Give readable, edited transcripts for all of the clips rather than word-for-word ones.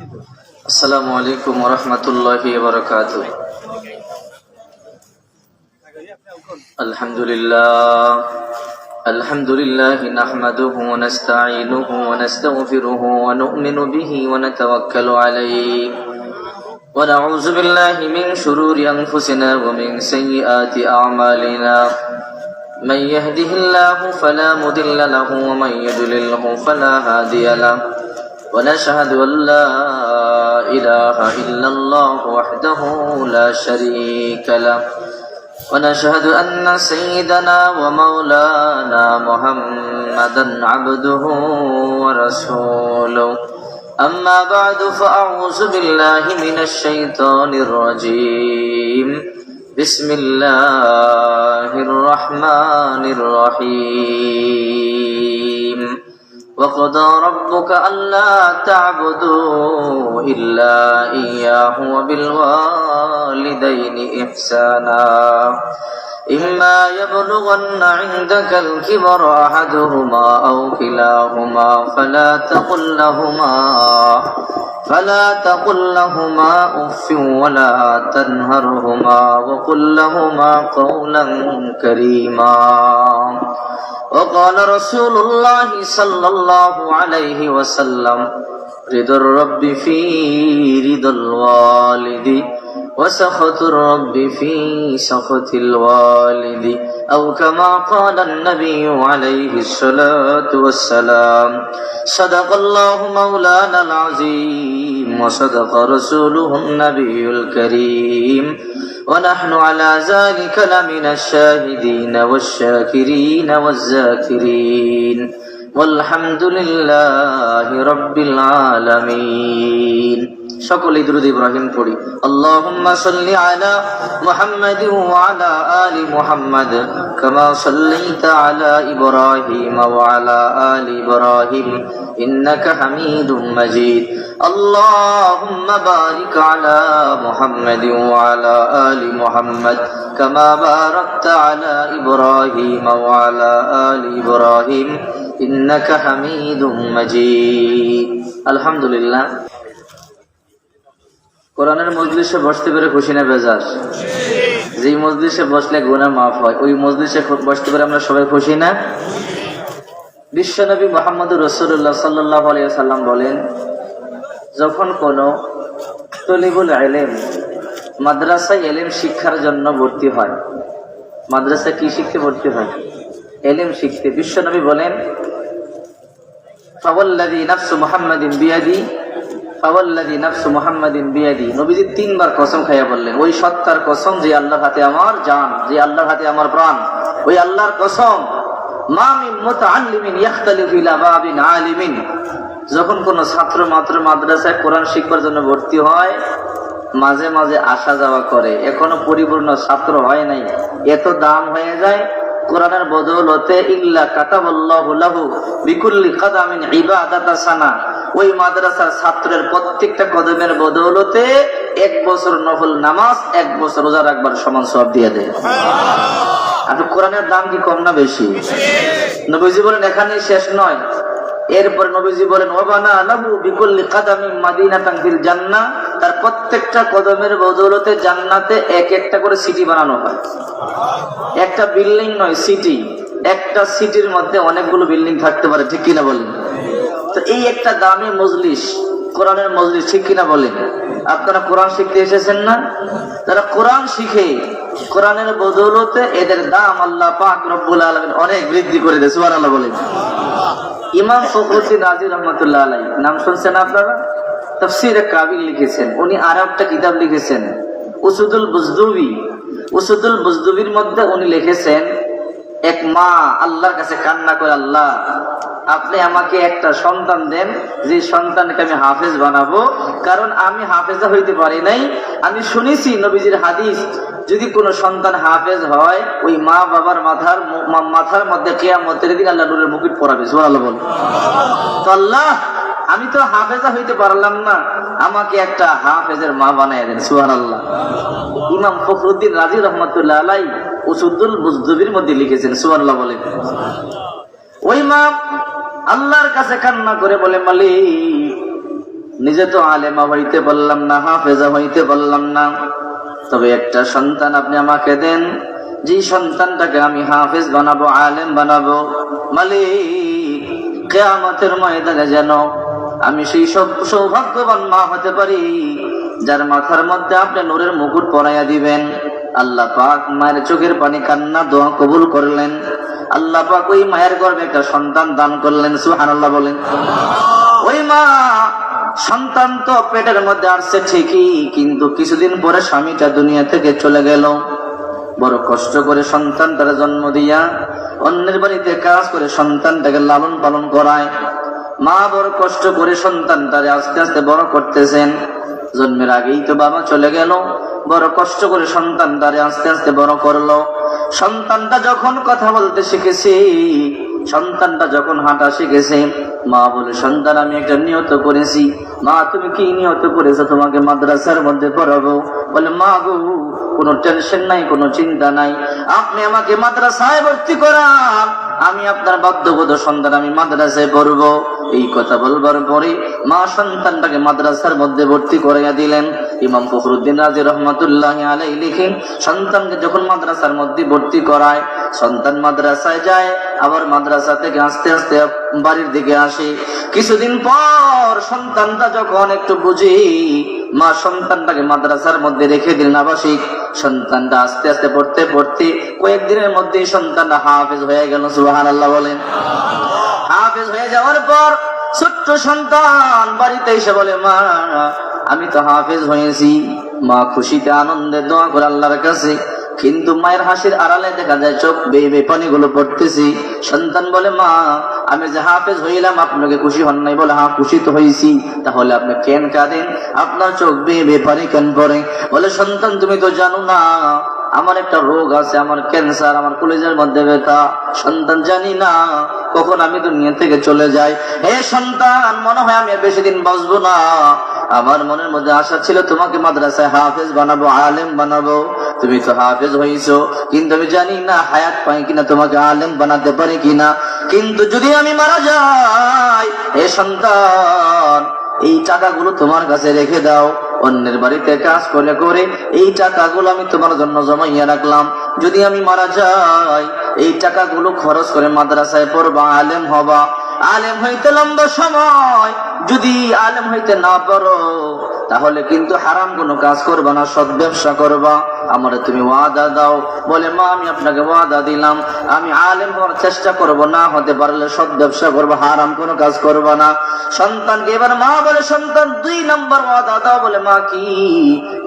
আসসালামু আলাইকুম ওয়া রাহমাতুল্লাহি ওয়া বারাকাতুহু। আলহামদুলিল্লাহ নাহমাদুহু ওয়া নাস্তাঈনুহু ওয়া নাস্তাগফিরুহু ওয়া নু'মিনু বিহি ওয়া নাতাওয়াক্কালু আলাইহি ওয়া নাউযু বিল্লাহি মিন শুরুরি আনফুসিনা ওয়া মিন সাইয়্যাতি আ'মালিনা। মান ইয়াহদিহিল্লাহু ফালা মুদিল্লা লাহু ওয়া মান ইউদ্লিলহু ফালা হাদিয়া লাহু। ونشهد أن لا إله إلا الله وحده لا شريك له ونشهد أن سيدنا ومولانا محمدا عبده ورسوله. أما بعد فأعوذ بالله من الشيطان الرجيم. بسم الله الرحمن الرحيم. وقضى ربك ألا تعبدوا إلا إياه وبالوالدين إحسانا. إما يبلغن عندك الكبر أحدهما أو كلاهما فلا تقل لهما أف ولا تنهرهما وقل لهما قولا كريما. وقال رسول الله صلى الله عليه وسلم: رضا الرب في رضا الوالد وسخط الرب في سخط الوالد، أو كما قال النبي عليه الصلاة والسلام. صدق الله مولانا العظيم وصدق رسوله النبي الكريم، ونحن على ذلك لمن الشاهدين والشاكرين والذاكرين، والحمد لله رب العالمين. সকলে দুরূদ ইব্রাহিম পড়ি। আল্লাহুম্মা সাল্লি আলা মুহাম্মাদিন ওয়া আলা আলি মুহাম্মাদ কামা সাল্লাইতা আলা ইব্রাহিম ওয়া আলা আলি ইব্রাহিম ইন্নাকা হামিদুম মাজিদ। আল্লাহুম্মা বারিক আলা মুহাম্মাদিন ওয়া আলা আলি মুহাম্মাদ কামা বারাকতা আলা ইব্রাহিম ওয়া আলা আলি ইব্রাহিম ইন্নাকা হামিদুম মাজিদ। আলহামদুলিল্লাহ। কোরআনের মজলিসে বসতে পেরে খুশি না বেজার? যেই মজলিসে বসলে গুনাহ মাফ হয়, ওই মজলিসে বসতে পেরে আমরা সবাই খুশি না? বিশ্বনবী মুহাম্মদুর রাসূলুল্লাহ সাল্লাল্লাহু আলাইহি ওয়াসাল্লাম বলেন, যখন কোনো তলিবুল ইলম মাদ্রাসায় ইলম শিক্ষার জন্য ভর্তি হয়, মাদ্রাসায় কি শিখতে ভর্তি হয়? ইলম শিখতে। বিশ্বনবী বলেন, ফাওয়াল্লাযী নাফসু মুহাম্মাদিন বিয়াদি ফাওয়াল্লাযী নাফসু মুহাম্মাদিন বিয়াদি। নবীজি তিনবার কসম খাইয়া বললেন, ওই সত্তার কসম যে আল্লাহর হাতে আমার জান, যে আল্লাহর হাতে আমার প্রাণ, ওই আল্লাহর কসম, মা মিন মুতাআল্লিমিন ইখতালিফু ইলা বাবিন আলিমিন। যখন কোন ছাত্র মাত্র মাদ্রাসায় কোরআন শিখবার জন্য ভর্তি হয়, মাঝে মাঝে আসা যাওয়া করে, এখনো পরিপূর্ণ ছাত্র হয় নাই, এত দাম হয়ে যায় কোরআনের বদৌলতে ইল্লা কাতাবাল্লাহু লাহু বিকুল্লি কাদামিন ইবাদাতা সানা। ওই মাদ্রাসার ছাত্রের প্রত্যেকটা কদমের বদৌলতে 1 বছর নফল নামাজ, 1 বছর রোজা রাখবার সমান সওয়াব দিয়ে দেয়। আর কোরআনের দাম কি কম না বেশি? নবীজি বলেন এখানেই শেষ নয়, এরপরে নবীজি বলেন ওয়াবানা লাহু বিকুল্লি কাদামিন মাদিনাতান ফিল জান্নাহ। তার প্রত্যেকটা কদমের বদৌলতে জান্নাতে এক একটা করে সিটি বানানো হয়। একটা বিল্ডিং নয়, সিটি। একটা সিটির মধ্যে অনেকগুলো বিল্ডিং থাকতে পারে, ঠিক কিনা বলেন? তো এই একটা দামি মজলিস, কোরআনের মজলিস, ঠিক কিনা বলেন? আপনারা কোরআন শিখতে এসেছেন না? যারা কোরআন শিখে কোরআনের বদৌলতে এদের দাম আল্লাহ পাক রব্বুল আলামিন অনেক বৃদ্ধি করে দেয়। সুবহানাল্লাহ বলেন। ইমাম ফখরুদ্দিন রাজি রহমাতুল্লাহ আলাইহি, নাম শুনছেন আপনারা? তাফসীরে কাবিল লিখেছেন। উনি আরেকটা কিতাব লিখেছেন, উসুদুল বুজদুবি। উসুদুল বুজদুবির মধ্যে উনি লিখেছেন, এক মা আল্লাহর কাছে কান্না করে, আল্লাহ আপনি আমাকে একটা সন্তান দেন, যে সন্তানকে আমি হাফেজ বানাবো, কারণ আমি হাফেজা হইতে পারি নাই। আমি শুনেছি নবীজির হাদিস, যদি কোনো সন্তান হাফেজ হয়, ওই মা বাবার মাথার মধ্যে কিয়ামতের দিন আল্লাহ নূরের মুকুট পরাবে। সুবহানাল্লাহ বলেন। তো আল্লাহ, আমি তো হাফেজা হইতে পারলাম না, আমাকে একটা হাফেজের মা বানায় দেন। সুবহানাল্লাহ। ইমাম ফখরুদ্দিন রাজি রহমাতুল্লাহ আলাইহি উসুদুল বুজদুবির মধ্যে লিখেছেন। সুবহানাল্লাহ বলেন। ওই মা আল্লাহর কাছে কান্না করে বলে, মালিক নিজে তো আলেমা হইতে পারলাম না, হাফেজা হইতে পারলাম না, তবে একটা সন্তান আপনি আমাকে দেন, যে সন্তানটাকে আমি হাফেজ বানাবো, আলেম বানাবো। মালিক, কিয়ামতের ময়দানে যেন আমি সেই সব সৌভাগ্যবান মা হতে পারি যার মাথার মধ্যে আপনি নূরের মুকুট পরাইয়া দিবেন। আল্লাহ পাক মায়ের চোখের পানি কান্না দোয়া কবুল করলেন। আল্লাহ পাক ওই মায়ের গর্ভে একটা সন্তান দান করলেন। সুবহানাল্লাহ বলেন। ওই মা সন্তান তো পেটের মধ্যে আসছে ঠিকই, কিন্তু কিছুদিন পরে স্বামীটা দুনিয়া থেকে চলে গেল। বড় কষ্ট করে সন্তানটার জন্ম দিয়া অন্যের বাড়িতে কাজ করে সন্তানটাকে লালন পালন করায়। মা বড় কষ্ট করে সন্তানটারে আস্তে আস্তে বড় করতেছেন। জন্মের আগেই তো বাবা চলে গেল, বড় কষ্ট করে সন্তানটারে আস্তে আস্তে বড় করলো। সন্তানটা যখন কথা বলতে শিখেছে, সন্তানটা যখন হাঁটা শিখেছে, মা বলে, সন্তান আমি একটা নিয়ত করেছি। মা তুমি কি নিয়ত করেছো? তোমাকে মাদ্রাসার মধ্যে পড়াবো। বলে, মা গো, কোনো টেনশন নাই, কোনো চিন্তা নাই, আপনি আমাকে মাদ্রাসায় ভর্তি করান, আমি আপনার বাধ্যগত সন্তান, আমি মাদ্রাসায় পড়বো। এই কথা বলবার পরে মা সন্তানটাকে মাদ্রাসার মধ্যে ভর্তি করাইয়া দিলেন। ইমাম ফখরুদ্দিন রাজি রহমাতুল্লাহি আলাইহি লিখেন, সন্তানকে যখন মাদ্রাসার মধ্যে ভর্তি করায়, সন্তান মাদ্রাসায় যায়, আবার মাদ্রাসা থেকে আস্তে আস্তে বাড়ির দিকে আসে। কিছুদিন পর সন্তানটা যখন একটু বুঝি, মা সন্তানটাকে মাদ্রাসার মধ্যে রেখে দিলেন আবাসিক। সন্তানটা আস্তে আস্তে পড়তে পড়তে কয়েকদিনের মধ্যেই সন্তানটা হাফেজ হয়ে গেল। সুবহানাল্লাহ বলেন। হাফেজ হয়ে যাওয়ার পর ছোট্ট সন্তান বাড়িতে এসে বলে, মা আমি তো হাফেজ হয়েছি। মা খুশিতে আনন্দে দোয়া করে আল্লাহর কাছে, কিন্তু মায়ের হাসির আড়ালে দেখা যায় চোখ বেয়ে বেয়ে পানিগুলো পড়তেছি। সন্তান বলে, মা আমি যে হাফেজ হইলাম, আপনাকে খুশি হন নাই? বলে, হ্যাঁ খুশি তো হয়েছি। তাহলে আপনি কেন কাঁদেন? আপনার চোখ বেয়ে বেয়ে পানি কেন পড়ে? বলে, সন্তান তুমি তো জানো না, আমার একটা রোগ আছে, আমার ক্যান্সার, আমার কলিজার মধ্যে ব্যথা। সন্তান, জানি না কখন আমি দুনিয়া থেকে চলে যাই। হে সন্তান, মনে হয় আমি বেশি দিন বাঁচবো না। আমার মনের মধ্যে আশা ছিল তোমাকে মাদ্রাসায় হাফেজ বানাবো, আলেম বানাবো। তুমি তো হাফেজ হইছো, কিন্তু আমি জানি না হায়াত পাই কিনা, তোমাকে আলেম বানাতে পারি কিনা। কিন্তু যদি আমি মারা যাই, হে সন্তান, এই টাকাগুলো তোমার কাছে রেখে দাও। অন্যের বাড়িতে কাজ করে করে এই টাকাগুলো আমি তোমার জন্য জমাইয়া রাখলাম। যদি আমি মারা যাই, এই টাকাগুলো খরচ করে মাদ্রাসায় পড়বা, আলেম হবা। আলেম হইতে লম্বা সময়, যদি আলেম হইতে না পারো, তাহলে কিন্তু হারাম কোনো কাজ করবা না, সৎ ব্যবসা করবা। আমারে তুমি ওয়াদা দাও। বলে, মা আমি আপনাকে ওয়াদা দিলাম, আমি আলেম হওয়ার চেষ্টা করব, না হতে পারলে সৎ ব্যবসা করবো, হারাম কোনো কাজ করবা না। সন্তানকে এবার মা বলে, সন্তান 2 নম্বর ওয়াদা দাও। বলে, মা কি?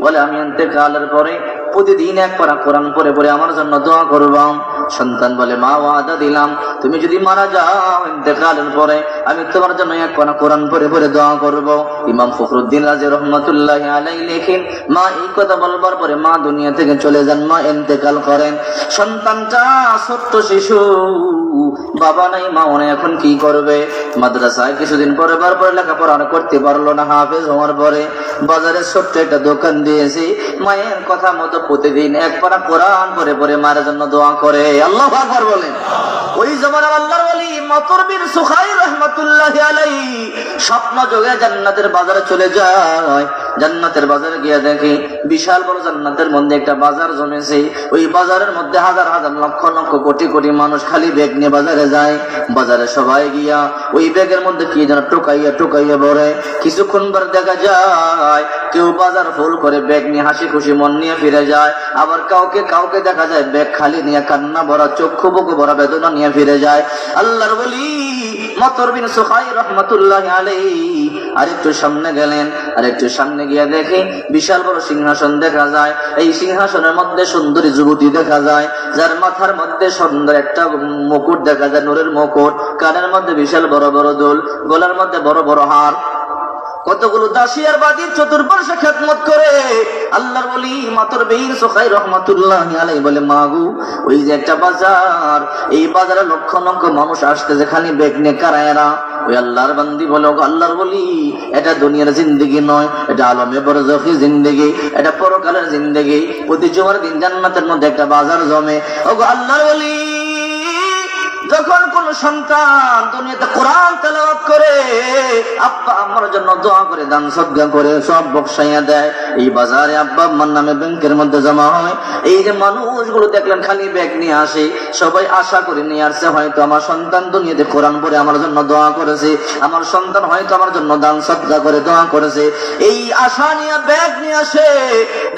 বলে, আমি ইন্তেকালের পরে প্রতিদিন এক পারা কোরআন পড়ে পড়ে আমার জন্য দোয়া করবা। সন্তান বলে, মা ওয়াদা দিলাম, তুমি যদি মারা যাও ইন্তেকালের পরে আমি তোমার জন্য এক পারা কোরআন পড়ে পড়ে দোয়া করব। ইমাম ফখরুদ্দিন রাজি রহমাতুল্লাহি আলাইহি লেখেন, মা এই কথা বলবার পরে মা দুনিয়া থেকে চলে যান, মা ইন্তেকাল করেন। সন্তানটা ছোট্ট শিশু, বাবা নাই, মা ওনে এখন কি করবে? মাদ্রাসায় কিছুদিন পরে বারবার লেখাপড়া করতে পারলো না। হাফেজ হওয়ার পরে বাজারে ছোট্ট একটা দোকান দিয়েছি, মায়ের কথা মতো প্রতিদিন এক পারা কোরআন পড়ে পড়ে মায়ের জন্য দোয়া করে। আল্লাহু আকবার বলেন। ওই জমানার আল্লাহর ওলি মতর বিন সুখাইর রাহমাতুল্লাহি আলাইহি স্বপ্ন যোগে জান্নাতের বাজারে চলে যায়। জান্নাতের বাজারে গিয়ে দেখে বিশাল বড় জান্নাতের মধ্যে একটা বাজার জমেছে। ওই বাজারের মধ্যে হাজার হাজার লক্ষ লক্ষ কোটি কোটি মানুষ খালি ব্যাগ নিয়ে বাজারে যায়। বাজারে সবাই গিয়া ওই ব্যাগের মধ্যে কি যেন টোকাইয়া টোকাইয়া ভরে। কিছুক্ষণ পর দেখা যায় কেউ বাজার ফুল করে ব্যাগ নিয়ে হাসি খুশি মন নিয়ে ফিরে যায়, আবার কাউকে কাউকে দেখা যায় ব্যাগ খালি নিয়ে কান্না ভরা চক্ষু বুকু ভরা বেদনা নিয়ে ফিরে যায়। আল্লাহর ওলি মতর বিন সুখাইর রাহমাতুল্লাহি আলাইহি আরেকটু সামনে গেলেন। আরেকটু সামনে গিয়ে দেখে বিশাল বড় সিংহাসন দেখা যায়। এই সিংহাসনের মধ্যে সুন্দরী যুবতী দেখা যায়, যার মাথার মধ্যে সুন্দর একটা মুকুট দেখা যায়, নূরের মুকুট। কানের মধ্যে বিশাল বড় বড় দুল, গলার মধ্যে বড় বড় হার। কতগুলো দাসী আর বাদীর চতুর্পার্শ্বে খেদমত করে। আল্লাহর ওলি মাতর বিন সুখাইর রাহমাতুল্লাহি আলাইহি বলে, মাগু ওই যে একটা বাজার, এই বাজারে লক্ষ লক্ষ মানুষ আসতে, যেখানে ব্যাগ নিয়ে কারায়রা। ওই আল্লাহর বান্দি বলে, আল্লাহর ওলি এটা দুনিয়ার জিন্দেগি নয়, এটা আলমে বরজখী জিন্দেগি, এটা পরকালের জিন্দেগি। প্রতি জুমার দিন জান্নাতের মধ্যে একটা বাজার জমে। ওগো আল্লাহর ওলি যখন কোন সন্তান দুনিয়াতে কোরআন তেলাওয়াত করে, আব্বা আম্মার জন্য দোয়া করে, দান সদকা করে, সব বকশাইয়া দেয়, এই বাজারে আব্বা আম্মার নামে ব্যাংকের মধ্যে জমা হয়। এই যে মানুষগুলো দেখলেন খালি ব্যাগ নিয়ে আসে, সবাই আশা করে নিয়ে আসছে হয়তো আমার সন্তান দুনিয়াতে কোরআন পড়ে আমার জন্য দোয়া করেছে, আমার সন্তান হয়তো আমার জন্য দান সদকা করে দোয়া করেছে। এই আশা নিয়ে ব্যাগ নিয়ে আসে,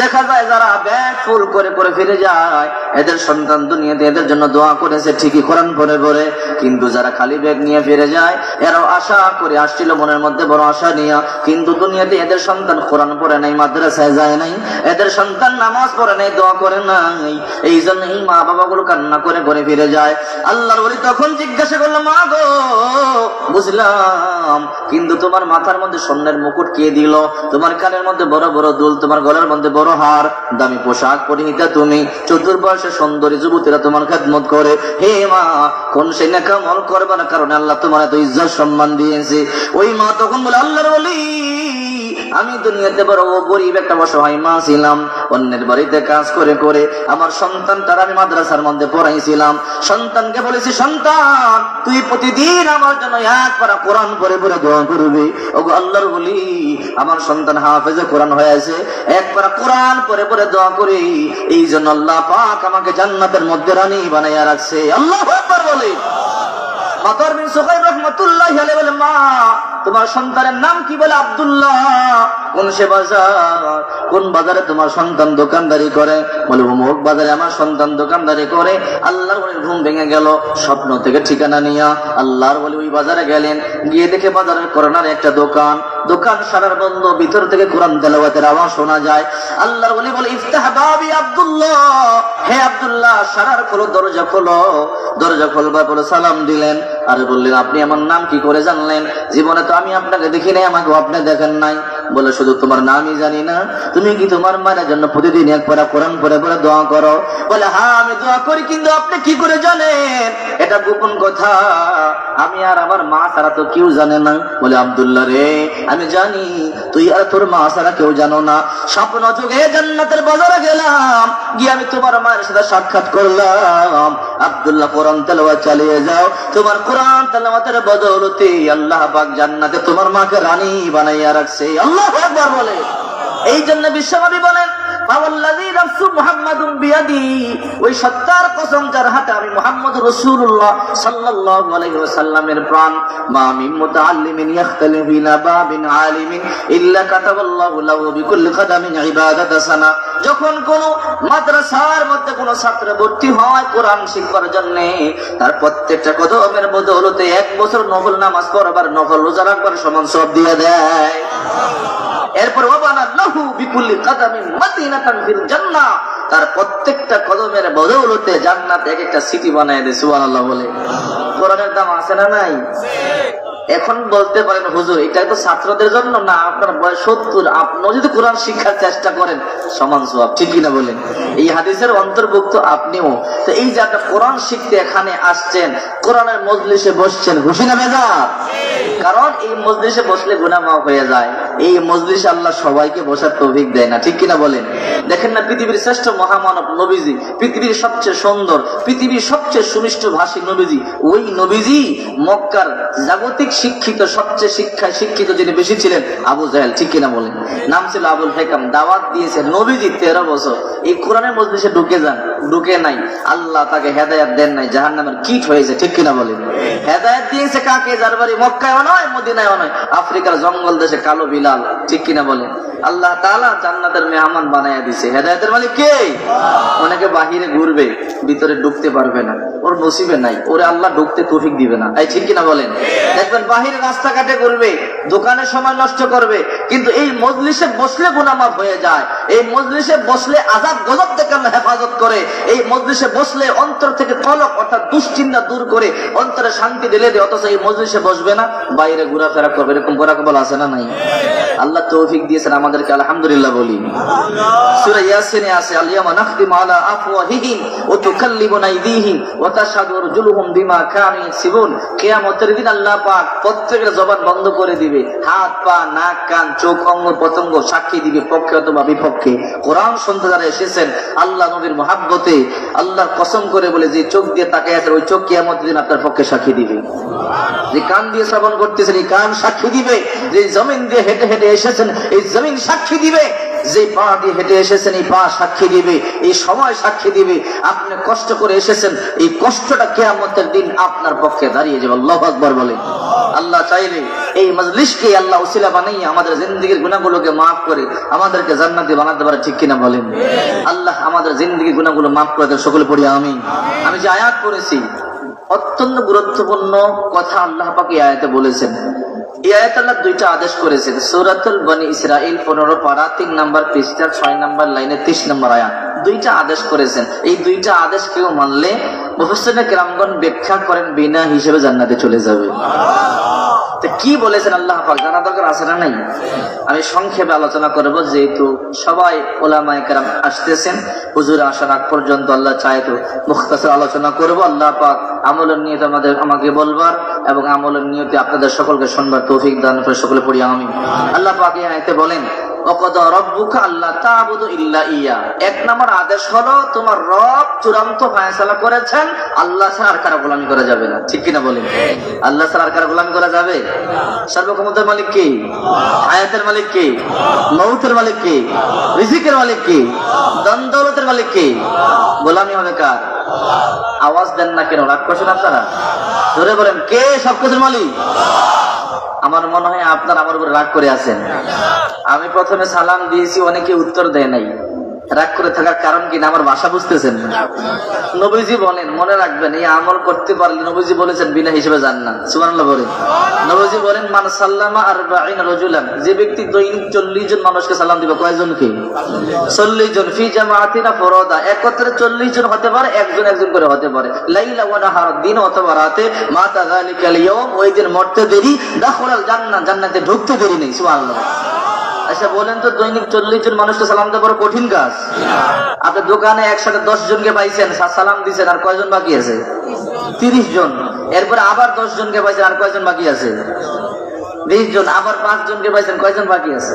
দেখা যায় যারা ব্যাগ ফুল করে করে ফিরে যায়, এদের সন্তান দুনিয়াতে এদের জন্য দোয়া করেছে ঠিকই কোরআন পড়ে পড়ে, কিন্তু যারা খালি ব্যাগ নিয়ে ফিরে যায়, এরাও আশা করে আসছিল মনের মধ্যে বড় আশা নিয়ে, কিন্তু দুনিয়াতে এদের সন্তান কোরআন পড়ে নাই, মাদ্রাসায় যায় নাই, এদের সন্তান নামাজ পড়ে নাই, দোয়া করে নাই। এই জন্য এই মা বাবা গুলো কান্না করে করে ফিরে যায়। আল্লাহর ওলি তখন জিজ্ঞাসা করলো, মা গো বুঝলাম, কিন্তু তোমার মাথার মধ্যে স্বর্ণের মুকুট কে দিল, তোমার কানের মধ্যে বড় বড় দুল, তোমার গলার মধ্যে বড় হার, দামি পোশাক পরিহিতা তুমি, চতুর্পাশে সুন্দরী যুবতীরা তোমার খেদমত করে, হে মা কোন সেই নেক আমল করবার কারণে আল্লাহ তোমার এত ইজ্জত সম্মান দিয়েছে? ওই মা তখন বলে, আল্লাহর ওলি আমি দুনিয়াতে বড় গরিব একটা অসহায় মা ছিলাম, অন্যের বাড়িতে কাজ করে করে আমার সন্তানটার আমি মাদ্রাসার মধ্যে পড়াইছিলাম। সন্তানকে বলেছি, সন্তান তুই প্রতিদিন আমার জন্য এক পারা কোরআন পড়ে পড়ে দোয়া করবি। ওগো আল্লাহর ওলি, আমার সন্তান হাফেজে কোরআন হয়েছে, এক পারা কোরআন পড়ে পড়ে দোয়া করি, এই জন্য আল্লাহ পাক আমাকে জান্নাতের মধ্যে রানী বানাইয়া রাখছে। আল্লাহু আকবার বলে। মাতার বিন সুকাইব রাহমাতুল্লাহি আলাইহি বলে, মা তোমার সন্তানের নাম কি? বলে আব্দুল্লাহ। কোন সে বাজার? কোন বাজারে তোমার সন্তান দোকানদারি করে? বলে অমুক বাজারে আমার সন্তান দোকানদারি করে। আল্লাহর ওলির ঘুম ভেঙে গেল, স্বপ্ন থেকে ঠিকানা নিয়া আল্লাহর ওলি ওই বাজারে গেলেন, গিয়ে দেখে বাজারের কর্নারে একটা দোকান, দোকান সারার বন্ধ, ভিতর থেকে কোরআন তেলাওয়াতের আওয়াজ শোনা যায়। আল্লাহর ওলি বলে, ইফতাহ বাবি আব্দুল্লাহ, হে আব্দুল্লাহ সারার খোলো, দরজা খোলো। দরজা খোলবার পরে সালাম দিলেন, আর বললেন, আপনি আমার নাম কি করে জানলেন? জীবনে তো আমি আপনাকে দেখি নাই, আমাকে আপনি দেখেন নাই। বলে, শুধু তোমার নামই জানি না, তুমি কি তোমার মায়ের জন্য প্রতিদিন এক পারা কোরআন পড়ে পড়ে দোয়া করো? বলে, হ্যাঁ আমি দোয়া করি, কিন্তু আপনি কি করে জানেন? এটা গোপন কথা, আমি আর আমার মা ছাড়া তো কেউ জানে না। বলে, আব্দুল্লাহ রে আমি জানি, তুই আর তোর মা ছাড়া কেউ জানো না। স্বপ্ন যুগে জান্নাতের বাজারে গেলাম, গিয়ে আমি তোমার মায়ের সাথে সাক্ষাৎ করলাম। আব্দুল্লাহ কোরআন তেলাওয়াত চালিয়ে যাও, তোমার কোরআন তেলাওয়াতের বদৌলতে আল্লাহ পাক জান্নাতে তোমার মাকে রানী বানাইয়া রাখছে। আল্লাহু আকবার বলে। এই জন্য বিশ্বনবী বলেন, ফাওয়াল্লাযী নাফসু মুহাম্মাদুন বিয়াদি, ওই সত্তার কসম যার হাতে আমি মুহাম্মদ রাসূলুল্লাহ সাল্লাল্লাহু আলাইহি ওয়াসাল্লামের প্রাণ, মা মিন মুতাআল্লিমিন ইখতালিফু ইলা বাবিন আলিমিন ইল্লা কাতাবাল্লাহু লাহু বিকুল্লি খাদামিন ইবাদাতাস সানা। যখন কোন মাদ্রাসার মধ্যে কোন ছাত্র ভর্তি হয় কোরআন শিখবার জন্য, তার প্রত্যেকটা কদমের বদৌলতে 1 বছর নফল নামাজ পড়বার, নফল রোজা রাখবার সমান সওয়াব দিয়ে দেয়। এরপর তার প্রত্যেকটা কদমের বদৌলতে জান্নাত এক একটা সিটি বানায় দেয়। সুবহানাল্লাহ বলে। কোরআনের দাম আছে না নাই? এখন বলতে পারেন, হুজুর এটা তো ছাত্রদের জন্য না, আপনার বয়স 70, আপনিও যদি কোরআন শিক্ষার চেষ্টা করেন সমান সওয়াব, ঠিক কিনা বলেন? এই হাদিসের অন্তর্ভুক্ত আপনিও। তো এই যে আপনি কোরআন শিখতে এখানে আসছেন, কোরআনের মজলিসে বসছেন, খুশি না বেজার? কারণ এই মজলিসে বসলে গুনাহ মাফ হয়ে যায়। এই মজলিসে আল্লাহ সবাইকে বসার তৌফিক দেয় না, ঠিক কিনা বলেন? দেখেন না, পৃথিবীর শ্রেষ্ঠ মহামানব নবীজি, পৃথিবীর সবচেয়ে সুন্দর, পৃথিবীর সবচেয়ে সুমিষ্ট ভাষী নবীজি, ওই নবীজি মক্কার জাগতিক শিক্ষিত, সবচেয়ে শিক্ষায় শিক্ষিত যিনি বেশি ছিলেন, আবু জাহেল, ঠিক কিনা বলেন? নাম ছিল আবুল হেকাম। দাওয়াত দিয়েছে নবীজি 13 বছর। এই কোরআনের মজলিসে ঢুকে যান, ঢুকে নাই, আল্লাহ তাকে হেদায়েত দেন নাই, জাহান্নামের কীট হয়েছে, ঠিক কিনা বলেন? হেদায়েত দিয়েছে কাকে? যার বাড়ি মক্কায় নয়, মদিনায় নয়, আফ্রিকার জঙ্গল দেশে কালো বিলাল, ঠিক কিনা বলেন? আল্লাহ তাআলা জান্নাতের মেহমান বানায়া দিয়েছে। হেদায়েতের মালিক কে? অনেকে বাহিরে ঘুরবে, ভিতরে ঢুকতে পারবে না, ওর নসিবে নাই, ওরে আল্লাহ ঢুকতে তৌফিক দিবে না, এই ঠিক কিনা বলেন? দেখবেন বাহিরে রাস্তাঘাটে ঘুরবে, দোকানে সময় নষ্ট করবে, কিন্তু এই মজলিসে বসলে গুনাহ মাফ হয়ে যায়। এই মজলিসে বসলে আযাব গজব থেকে আল্লাহ হেফাজত করে। এই মজলিসে বসলে অন্তর থেকে কলক অর্থাৎ দুশ্চিন্তা দূর করে অন্তরে শান্তি ঢেলে দেয়। অথচ এই মজলিসে বসবে না, বাইরে ঘোরাফেরা করবে, এরকম গোরাকবল আছে না নাই? আল্লাহ তৌফিক দিয়েছেন আমাদের আমাদেরকে আলহামদুলিল্লাহ বলি। সূরা ইয়াসিনে আছে আল ইয়াওমা নাখতিমু আলা আফওয়াহিহিম ওয়া তুকাল্লিমুনা আইদিহিম ওয়া তাশহাদু আরজুলুহুম বিমা কানু ইয়াকসিবুন। কিয়ামতের দিন আল্লাহ পাক প্রত্যেকের জবান বন্ধ করে দিবে, হাত পা নাক কান চোখ অঙ্গ প্রত্যঙ্গ সাক্ষী দিবে পক্ষে অথবা বিপক্ষে। কোরআন শুনতে যারা এসেছেন আল্লাহ নবীর মহাব্বতে আল্লাহর কসম করে বলে যে চোখ দিয়ে তাকিয়ে আছেন ওই চোখ কিয়ামতের দিন আপনার পক্ষে সাক্ষী দিবে। যে কান দিয়ে শ্রবণ করতেছেন এই কান সাক্ষী দিবে। যে জমিন দিয়ে হেঁটে হেঁটে এসেছেন এই জমিন সাক্ষী দিবে। যে পা দিয়ে হেঁটে এসেছেন এই পা সাক্ষী দিবে, এই সময় সাক্ষী দিবে। আপনি কষ্ট করে এসেছেন এই কষ্টটা কিয়ামতের দিন আপনার পক্ষে দাঁড়িয়ে যাবে। আল্লাহু আকবার বলেন। আল্লাহ চাইলে এই মজলিসকে আল্লাহ উসিলা বানাইয়া আমাদের জিন্দেগীর গুনাহগুলোকে মাফ করে আমাদেরকে জান্নাতি বানাতে পারে, ঠিক কিনা বলেন? আল্লাহ আমাদের জিন্দেগীর গুনাহগুলো মাফ করে দেন, সকলে পড়ি আমিন। আমি যে আয়াত পড়েছি অত্যন্ত গুরুত্বপূর্ণ কথা আল্লাহ পাক এই আয়াতে বলেছেন। এই আয়াতে আল্লাহ দুইটা আদেশ করেছেন। সূরাতুল বনি ইসরাঈল 15 পারা 3 নম্বর পৃষ্ঠা 6 নম্বর লাইনে 30 নম্বর আয়াত। দুইটা আদেশ করেছেন। এই দুইটা আদেশ কেউ মানলে মুফাসসিরিনে কেরামগণ ব্যাখ্যা করেন বিনা হিসেবে জান্নাতে চলে যাবে। তো কি বলেছেন আল্লাহ পাক জানা দরকার আছে না নাই? আমি সংক্ষেপে আলোচনা করব, যেহেতু সবাই উলামায়ে কেরাম আসতেছেন। হুজুর আসার আগ পর্যন্ত আল্লাহ চায় তো মুখতাসার আলোচনা করব। আল্লাহ পাক আমলের নিয়ত আমাকে বলবার এবং আমলের নিয়তে আপনাদের সকলকে শুনবার তৌফিক দান করে, সকলে পড়ি আমিন। আল্লাহ পাক এই আয়াতে বলেন ওয়াকাদা রাব্বুকা আল্লা তা'বুদু ইল্লা ইয়া। এক নম্বর আদেশ হলো তোমার রব চূড়ান্ত ফয়সালা করেছেন আল্লাহ ছাড়া আর কারো গোলামি করা যাবে না, ঠিক কিনা বলেন? আল্লাহ ছাড়া আর কারো গোলামি করা যাবে? সর্বক্ষমতার মালিক কে? হায়াতের মালিক কে? মউতের মালিক কে? রিজিকের মালিক কে? ধন দৌলতের মালিক কে? গোলামি হবে কার? আওয়াজ দেন না কেন? রাগ করছেন আপনারা? জোরে বলেন, কে সবকিছুর মালিক? আমার মনে হয় আপনার আমার উপর রাগ করে আছেন। আমি প্রথমে সালাম দিয়েছি, অনেকে উত্তর দেয় নাই। রাগ করে থাকার কারণ কি না আমার ভাষা বুঝতেছেন? নবীজি বলেন, মনে রাখবেন এই আমল করতে পারলে নবীজি বলেছেন বিনা হিসেবে জান্নাত। সুবহানাল্লাহ বলেন। নবীজি বলেন মান সাল্লামা 40 রাজুলান, যে ব্যক্তি দৈনিক 40 জন মানুষকে সালাম দিবে। কয়জনকে? 40 জন। ফি জামাআতিনা ফুরাদা, একত্রে 40 জন হতে পারে, একজন একজন করে হতে পারে। লাইলা ওয়া নাহার, দিন অথবা রাতে। মাতা যালিকাল ইয়াওম, ওই দিন মরতে দেরি। দাখুলাল জান্নাহ, জান্নাতে ঢুকতে দেরি নেই। সুবহানাল্লাহ। আচ্ছা বলেন তো, দৈনিক 40 জন মানুষকে সালাম দেওয়া বড় কঠিন কাজ? আপনি দোকানে একসাথে 10 জনকে পাইছেন, সালাম দিচ্ছেন, আর কয়জন বাকি আছে? 30 জন। এরপরে আবার 10 জনকে পাইছেন, আর কয়জন বাকি আছে? 20 জন। আবার 5 জনকে পাইছেন, কয়জন বাকি আছে?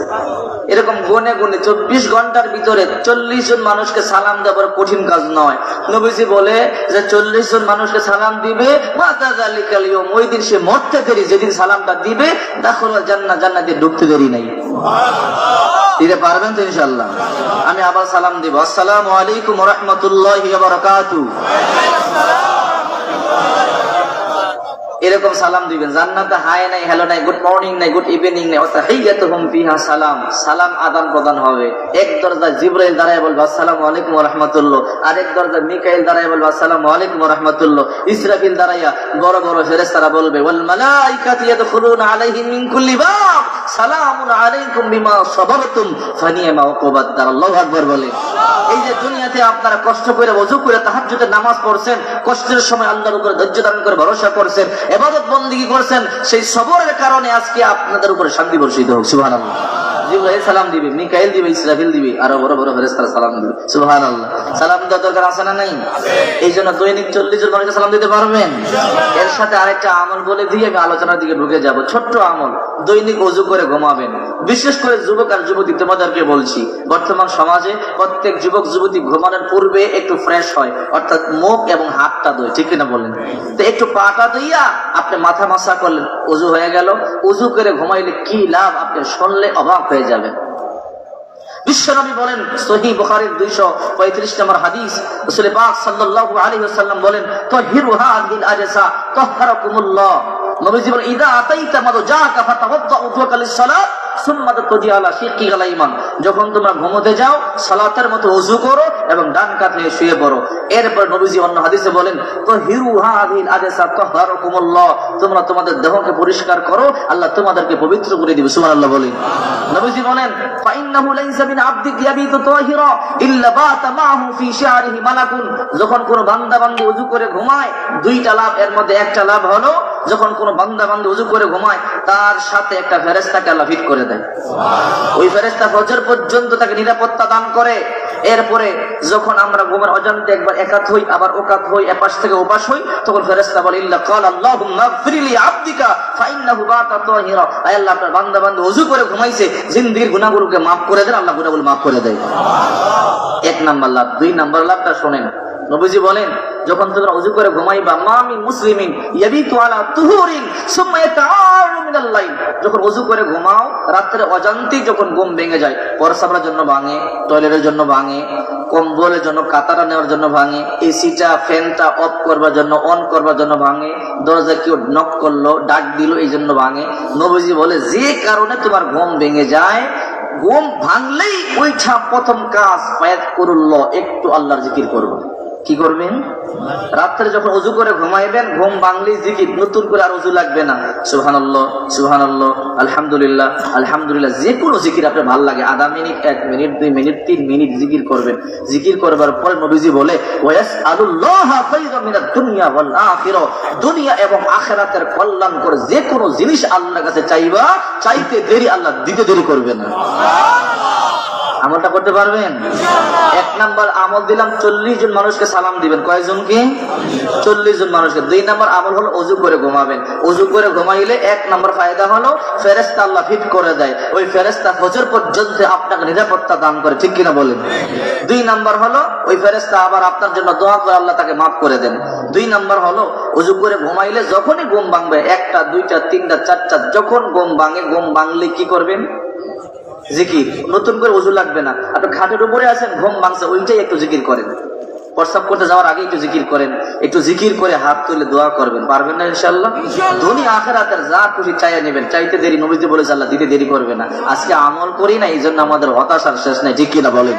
এরকম গুনে গুনে 24 ঘন্টার ভিতরে 40 জন মানুষকে সালাম দেওয়া বড় কঠিন কাজ নয়। নবীজি বলে যে 40 জন মানুষকে সালাম দিবে, মাতা যালিকাল ইয়াওম, ওই দিন সে মরতে দেরি। যেদিন সালামটা দিবে দাখুলাল জান্নাহ, জান্নাতে ঢুকতে দেরি নাই। দিতে পারবেন তো ইনশাআল্লাহ? আমি আবার সালাম দিব। আসসালামু আলাইকুম ওয়া রাহমাতুল্লাহি ওয়া বারাকাতুহু। এরকম সালাম দিবেন। জান্নাতে হাই নাই, হ্যালো নাই, গুড মর্নিং নাই, গুড ইভিনিং নাই। তাহিয়াতুহুম ফিহা সালাম, সালাম আদান প্রদান হবে। এক দরজা জিবরাইল দাঁড়ায় বলবে আসসালামু আলাইকুম ওয়া রাহমাতুল্লাহ, আরেক দরজা মিকাইল দাঁড়ায় বলবে আসসালামু আলাইকুম ওয়া রাহমাতুল্লাহ। ইসরাফিল দাঁড়াইয়া বড় বড় ফেরেশতারা বলবে ওয়াল মালাইকাতু ইয়াদখুলুনা আলাইহিম মিন কুল্লি বাব সালামুন আলাইকুম বিমা সাবারতুম ফানিমা উকুবাদ দার। আল্লাহু আকবার বলে। এই যে দুনিয়াতে আপনারা কষ্ট করে ওযু করে তাহাজ্জুদের নামাজ পড়ছেন, কষ্টের সময় আল্লাহর উপরে ধৈর্য ধারণ করে ভরসা করছেন, ইবাদত বন্দেগী করছেন, সেই সবরের কারণে আজকে আপনাদের উপরে শান্তি বর্ষিত হোক। সুবহানাল্লাহ। জিবরাইল সালাম দিবে, মিকাইল দিবে, ইসরাফিল দিবে, আরো বড় বড় ফেরেশতারা সালাম দিবে। সুবহানাল্লাহ। সালাম দেওয়ার দরকার আছে না নাই? এই জন্য দৈনিক 40 জন মানুষকে সালাম দিতে পারবেন। এর সাথে আরেকটা আমল বলে দিয়ে আমি আলোচনার দিকে ঢুকে যাব। ছোট্ট আমল, দৈনিক ওযু করে ঘুমাবেন। বিশেষ করে যুবক আর যুবতী তোমাদেরকে বলছি, বর্তমান সমাজে প্রত্যেক যুবক যুবতী ঘুমানোর পূর্বে একটু ফ্রেশ হয়, অর্থাৎ মুখ এবং হাতটা ধোয়, ঠিক কিনা বলেন? তো একটু পাটা ধুইয়া আপনি মাথা মাসা করলেন, ওযু হয়ে গেল। ওযু করে ঘুমাইলে কি লাভ আপনি শুনলে অবাক হয়ে যাবেন। বিশ্বনবী বলেন, সহিহ বুখারীর 235 নম্বর হাদিস, রাসূল পাক সাল্লাল্লাহু আলাইহি ওয়াসাল্লাম বলেন তাহিরু হাযিল আজসা তাহহারাকুমুল্লাহ। নবীজি বলেন ইদা আতাইতা মাদজাকা ফাতাওয়াদ্দা উযুকা লিস-সালাত সুম্মা তাজি আলা শিক্কিল আইমান। যখন তোমরা ঘুমোতে যাও সালাতের মতো ওযু করো এবং ডান কাত হয়ে শুয়ে পড়ো। এরপর নবীজি অন্য হাদিসে বলেন, তাহিরু হাযিহিল আদসা তাহহারুকুমুল্লাহ, তোমরা তোমাদের দেহকে পরিষ্কার করো, আল্লাহ তোমাদেরকে পবিত্র করে দিবে। সুবহানাল্লাহ বলেন। নবীজি বলেন, ফাইন্নাহু লাইসা মিন আবদিক ইয়াবিতু তাহিরা ইল্লা বাতা মাহু ফি শারিহি মালাকুন, যখন কোন বান্দা বান্দী ওযু করে ঘুমায় দুইটা লাভ, এর মধ্যে একটা লাভ হলো যখন কোন বান্দা বান্দী ওযু করে ঘুমায় তার সাথে একটা ফেরেশতাকে আল্লাহ ফিট করে দেয়। ওই ফেরেশতা ফজর পর্যন্ত তাকে নিরাপত্তা দান করে। এরপরে যখন আমরা ঘুমের অজান্তে একবার একাত হই আবার ওকাত হই, এপাশ থেকে ওপাশ হই, তখন ফেরেশতা বলে, ইল্লা ক্বাল আল্লাহুম্মা গফিরলি আবদিকা ফাইন্নাহু বাতা তাহিরা, আয় আল্লাহ আপনার বান্দা বান্দী ওযু করে ঘুমাইছে, জিন্দেগির গুনাহগুলোকে maaf করে দেন, আল্লাহ গুনাহগুলো maaf করে দেয়। এক নাম্বার লাভ। দুই নাম্বার লাভটা শুনেন। নবীজি বলেন, যখন তোমরা ওযু করে ঘুমাইবা, মা মিন মুসলিমিন ইয়াবিতু আলা তুহুরিন সুম্মা ইয়াতাআরু মিনাল লাইল, যখন ওযু করে ঘুমাও রাতে অজান্তেই যখন ঘুম ভেঙে যায়, প্রস্রাবের জন্য ভাঙে, টয়লেটের জন্য ভাঙে, কম্বলের জন্য কাতারা নেওয়ার জন্য ভাঙে, এসিটা ফ্যানটা অফ করবার জন্য অন করবার জন্য ভাঙে, দরজা কেউ নক করলো ডাক দিল এই জন্য ভাঙে। নবীজি বলে, যে কারণে তোমার ঘুম ভেঙে যায়, ঘুম ভাঙলেই ওইটা প্রথম কাজ, ফায়াত কুরুল্লাহ, একটু আল্লাহর জিকির করবে। কি করবেন? রাত্রে যখন ওযু করে ঘুমাইবেন, ঘুম ভাঙলেই জিকির, নতুন করে আর ওযু লাগবে না। সুবহানাল্লাহ সুবহানাল্লাহ, আলহামদুলিল্লাহ আলহামদুলিল্লাহ, যে কোনো জিকির আপনার ভালো লাগে, আধা মিনিট, 1 মিনিট, 2 মিনিট, 3 মিনিট জিকির করবেন। জিকির করবার পরে নবীজি বলে, ওয়াসআলুল্লাহা খায়রাম মিনাদ দুনিয়া ওয়াল আখিরা, দুনিয়া এবং আখিরাতের কল্যাণ করে যে কোনো জিনিস আল্লাহর কাছে চাইবা, চাইতে দেরি আল্লাহ দিতে দেরি করবে না। আমলটা করতে পারবেন? এক নাম্বার আমল দিলাম, 40 জন মানুষকে সালাম দিবেন। কয়জনকে? 40 জন মানুষকে। 2 নাম্বার আমল হলো ওযু করে ঘুমাবেন। ওযু করে ঘুমাইলে 1 নাম্বার ফায়দা হলো ফেরেশতা আল্লাহ ফিট করে দেয়, ওই ফেরেশতা ফজর পর্যন্ত আপনাকে নিরাপত্তা দান করে। ঠিক কিনা বলেন? 2 নাম্বার হলো ওই ফেরেশতা আবার আপনার জন্য দোয়া করে আল্লাহ তাকে মাফ করে দেন। 2 নাম্বার হলো ওযু করে ঘুমাইলে যখনই ঘুম ভাঙবে, 1টা 2টা 3টা 4টা, যখন ঘুম ভাঙে, ঘুম ভাঙলে কি করবেন? জিকির। নতুন করে ওযু লাগবে না। আপনি খাটের উপরে আছেন, ঘুম ভাঙছে, ওইটাই একটু জিকির করেন। প্রস্রাব করতে যাওয়ার আগে একটু জিকির করেন, একটু জিকির করে হাত তুলে দোয়া করবেন। পারবেন না ইনশাআল্লাহ? দুনিয়া আখিরাতের যা খুশি চাইয়া নেবেন, চাইতে দেরি নবীজি বলেছে আল্লাহ দিতে দেরি করবে না। আজকে আমল করি না, এই জন্য আমাদের হতাশার শেষ নাই। ঠিক কিনা বলেন?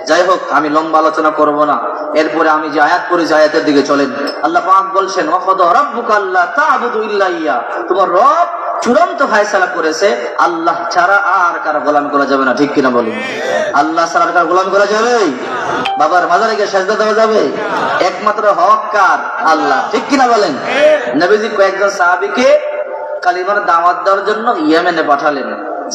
যাই হোক, আমি লম্বা আলোচনা করব না। এরপরে আমি যে আয়াত পড়ি, যে আয়াতের দিকে চলেন। আল্লাহ পাক বলছেন, ওয়াকাদা রাব্বুকা আল্লা তা'বুদু ইল্লা ইয়্যা, তোমার রব চূড়ান্ত ফায়সালা করেছে আল্লাহ ছাড়া আর কারো গোলামি করা যাবে না। ঠিক কিনা বলেন? আল্লাহ ছাড়া আর কারো গোলামি করা যাবে? বাবার মাজারে গিয়ে সেজদা দেওয়া যাবে? একমাত্র হক কার? আল্লাহ। ঠিক কিনা বলেন? নবীজি কয়েকজন সাহাবীকে কালিমার দাওয়াত দেওয়ার জন্য ইয়েমেনে পাঠালেন।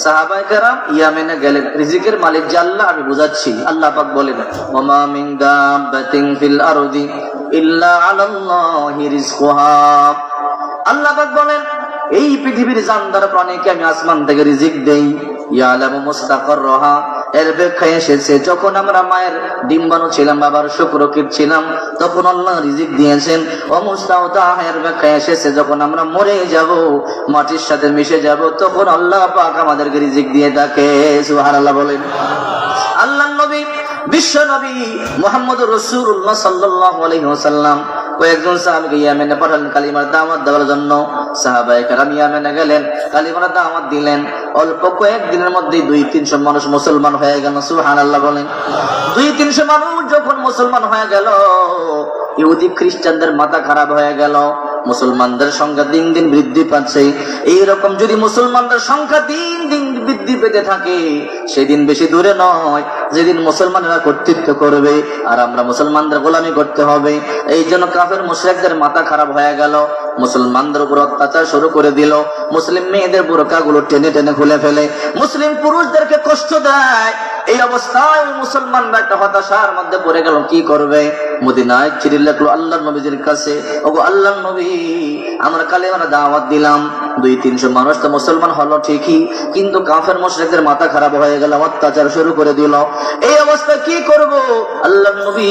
সাহাবায়ে কেরাম ইয়েমেনে গেলেন। রিজিকের মালিক যে আল্লাহ, আমি বুঝাচ্ছি। আল্লাহ পাক বলেন, ওয়ামা মিন দাব্বাতিন ফিল আরদি ইল্লা আলাল্লাহি রিজকুহা। আল্লাহ পাক বলেন, এই পৃথিবীর জানদার প্রাণীকে আমি আসমান থেকে রিজিক দেই। ইয়ালামু মুস্তাকাররাহা, এর ব্যাখ্যা এসেছে, যখন আমরা মায়ের ডিম্বাণু ছিলাম, বাবার শুক্রকীট ছিলাম, তখন আল্লাহ রিজিক দিয়েছেন। ও মুস্তাওদাহা, এর ব্যাখ্যা এসেছে, যখন আমরা মরে যাব, মাটির সাথে মিশে যাব, তখন আল্লাহ পাক আমাদেরকে রিজিক দিয়ে থাকে। সুবহানাল্লাহ বলেন। আল্লাহর নবী, বিশ্ব নবী মুহাম্মদুর রাসূলুল্লাহ সাল্লাল্লাহু আলাইহি ওয়াসাল্লাম কয়েকজন সাহাবীকে ইয়েমেনে পাঠালেন কালিমার দাওয়াত দেওয়ার জন্য। সাহাবায়ে কেরাম ইয়েমেনে গেলেন, কালিমার দাওয়াত দিলেন। অল্প কয়েকদিনের মধ্যে 200-300 মানুষ মুসলমান হয়ে গেল। সুবহানাল্লাহ বলেন। 200-300 মানুষ যখন মুসলমান হয়ে গেল, ইহুদি খ্রিস্টানদের মাথা খারাপ হয়ে গেল। মুসলমানদের সংখ্যা দিন দিন বৃদ্ধি পাচ্ছে। এইরকম যদি মুসলমানদের সংখ্যা দিন দিন বৃদ্ধি পেতে থাকে, সেদিন বেশি দূরে নয় যেদিন মুসলমানেরা কর্তৃত্ব করবে আর আমরা মুসলমানদের গোলামি করতে হবে। এই জন্য কাফের মুশরিকদের মাথা খারাপ হয়ে গেল, মুসলমানদের উপর অত্যাচার শুরু করে দিল। মুসলিম মেয়েদের বোরকাগুলো টেনে টেনে খুলে ফেলে, মুসলিম পুরুষদেরকে কষ্ট দেয়। এই অবস্থায় মুসলমানরা একটা হতাশার মধ্যে পড়ে গেল। কি করবে? মদিনায় চিঠি লিখলো আল্লাহর নবীর কাছে, ওগো আল্লাহর নবী, আমরা কালিমার দাওয়াত দিলাম, 200-300 মানুষ তো মুসলমান হলো ঠিকই, কিন্তু কাফের মুশরিকদের মাথা খারাপ হয়ে গেল, অত্যাচার শুরু করে দিল। এই অবস্থায় কি করব? আল্লাহর নবী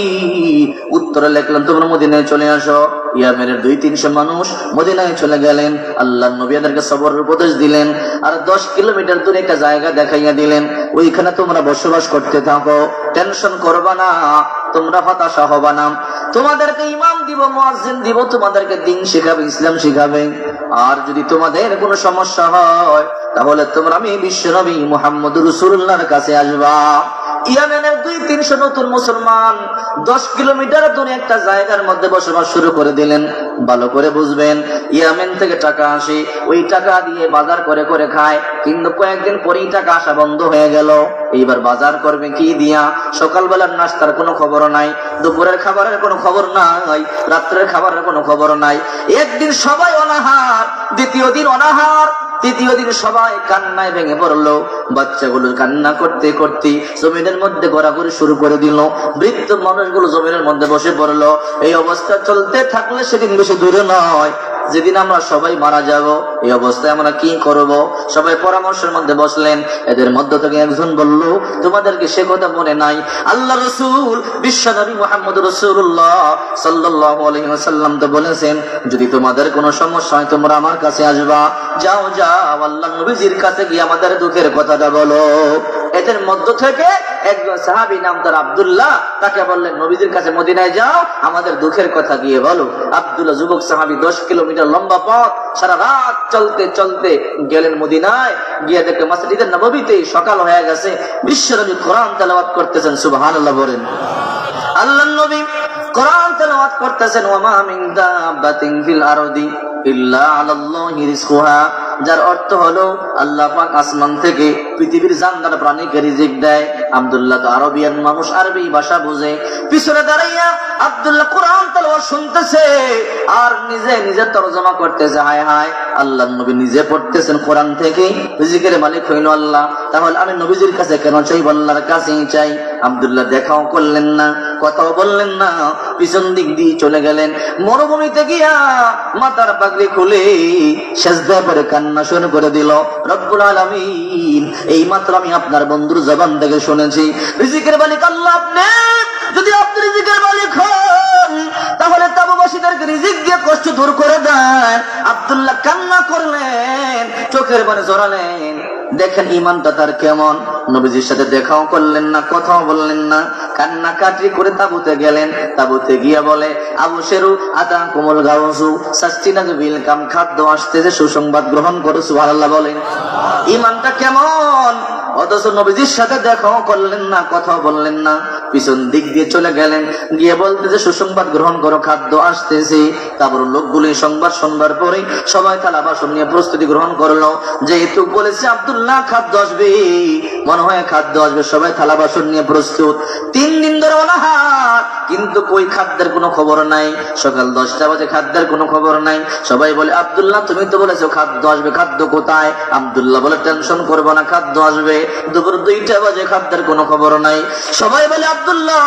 উত্তরে লিখলেন, তোমরা মদিনায় চলে আসো। ইয়েমেনের 200-300 মানুষ মদিনায় চলে গেলেন। আল্লাহর নবী এদেরকে সবরের উপদেশ দিলেন, আর 10 কিলোমিটার দূরে একটা জায়গা দেখাইয়া দিলেন, ওইখানে তোমরা বসবাস করতে থাকো, টেনশন করবা না, তোমরা হতাশা হবা না। তোমাদেরকে ইমাম দিব, মুয়াজ্জিন দিব, তোমাদেরকে দ্বীন শিখাবে, ইসলাম শিখাবে। আর যদি তোমাদের কোনো সমস্যা হয়, তাহলে তোমরা আমি বিশ্বনবী মুহাম্মদুর রাসূলুল্লাহর কাছে আসবা। ইয়ামেনের 200-300 নতুন মুসলমান 10 কিলোমিটার দূরে একটা জায়গার মধ্যে বসবাস শুরু করে দিলেন। ভালো করে বুঝবেন, ইয়ামেন থেকে টাকা আসে, ওই টাকা দিয়ে বাজার করে করে খায়, কিন্তু কয়েকদিন পরেই টাকা আসা বন্ধ হয়ে গেল। এইবার বাজার করবে কি দিয়া? সকালবেলার নাস্তার কোনো খবর নাই, দুপুরের খাবারের কোনো খবর নাই, রাত্রের খাবারের কোনো খবর নাই। একদিন সবাই অনাহার, দ্বিতীয় দিন অনাহার, তৃতীয় দিন সবাই কান্নায় ভেঙে পড়লো। বাচ্চাগুলো কান্না করতে করতে জমিনের মধ্যে ঘোরাঘুরি শুরু করে দিল। বৃদ্ধ মানুষগুলো জমিনের মধ্যে বসে পড়লো। এই অবস্থা চলতে থাকলে সেদিন বেশি দূরে নয়, যেদিন আমরা সবাই মারা যাব। এই অবস্থায় আমরা কি করব? সবাই পরামর্শের মধ্যে বসলেন। এদের মধ্য থেকে একজন বলল, তোমাদেরকে সে কথা মনে নাই, আল্লাহ রাসূল বিশ্বনবী মুহাম্মদ রাসূলুল্লাহ সাল্লাল্লাহু আলাইহি ওয়াসাল্লাম তো বলেছেন, যদি তোমাদের কোনো সমস্যা হয় তোমরা আমার কাছে আসবা। যাও যাও, আল্লাহর নবীজির কাছে গিয়ে আমাদের দুঃখের কথাটা বলো। এদের মধ্য থেকে একজন সাহাবী নাম তার আব্দুল্লাহ, তাকে বললেন, নবীজির কাছে মদিনায় যাও, আমাদের দুঃখের কথা গিয়ে বলো। আব্দুল্লাহ যুবক সাহাবী, 10 কিলোমিটার লম্বা পথ, সারা রাত চলতে চলতে গেলেন মদিনায়। গিয়ে দেখে মসজিদে নববীতে সকাল হয়ে গেছে, বিশ্বনবী কোরআন তেলাওয়াত করতেছেন। সুবহানাল্লাহ বলেন। আল্লাহর নবী কোরআন তেলাওয়াত করতেছেন, ওয়া মা মিন দাব্বাতিন ফিল আরদি ইল্লা আলাল্লাহি রিজকুহা, যার অর্থ হলো আল্লাহ পাক আসমান থেকে পৃথিবীর জানদার প্রাণীকে রিজিক দেয়। আব্দুল্লাহ তো আরবিয়ান মানুষ, আরবি ভাষা বুঝে। পিছনে দাঁড়াইয়া আব্দুল্লাহ কোরআন তেলাওয়াত শুনতেছে আর নিজে নিজে তরজমা করতেছে। হায় হায়, আল্লাহর নবী নিজে পড়তেছেন কোরআন থেকে, রিজিকের মালিক হইল আল্লাহ, তাহলে আমি নবীজির কাছে কেন চাই? আল্লাহর কাছেই চাই। আব্দুল্লাহ দেখাও করলেন না, কথাও বললেন না, পিছন দিক দিয়ে চলে গেলেন। মরুভূমিতে গিয়া মাথার পাগড়ি খুলে সেজদা করে কান্না শুরু করে দিল। রব্বুল আলামিন, এই মাত্র আমি আপনার বন্ধুর জবান থেকে শুনেছি, রিজিকের মালিক আল্লাহ আপনি। যদি আপনি রিজিকের মালিক হন, তাহলে তাবুবাসীদেরকে রিজিক দিয়ে কষ্ট দূর করে দেন। আব্দুল্লাহ কান্না করলেন, চোখের পানি জড়ালেন। দেখেন ইমানটা তার কেমন। নবীজির সাথে দেখাও করলেন না, কথাও বললেন না, কান্না কাটি করে তাবুতে গেলেন। তাবুতে গিয়া বলে, আবু শেরু আতা কোমল গাউসু সাস্তিনা বিল কাম, খাদ্য আসতেছে, সুসংবাদ গ্রহণ করো। সুবহানাল্লাহ বলেন। ইমানটা কেমন! অথচ নবীজির সাথে দেখাও করলেন না, কথাও বললেন না, পিছন দিক দিয়ে চলে গেলেন। গিয়ে বলতেছে, সুসংবাদ গ্রহণ করো, খাদ্য আসতেছে। তারপর লোকগুলি সংবাদ শুনবার পরে সবাই থালা বাসন নিয়ে প্রস্তুতি গ্রহণ করলো। যেহেতু বলেছে আব্দুল্লাহ খাদ্য আসবে, মনে হয় খাদ্য আসবে, সবাই থালা বাসন নিয়ে প্রস্তুত। 3 দিন ধরে অনাহার, কিন্তু কই খাদ্যের কোনো খবর নাই। সকাল 10টা বাজে খাদ্যের কোনো খবর নাই। সবাই বলে, আব্দুল্লাহ তুমি তো বলেছো খাদ্য আসবে, খাদ্য কোথায়? আব্দুল্লাহ বলে, টেনশন করবো না, খাদ্য আসবে। দুপুর 2টা বাজে খাদ্যের কোনো খবর নাই। সবাই বলে, আব্দুল্লাহ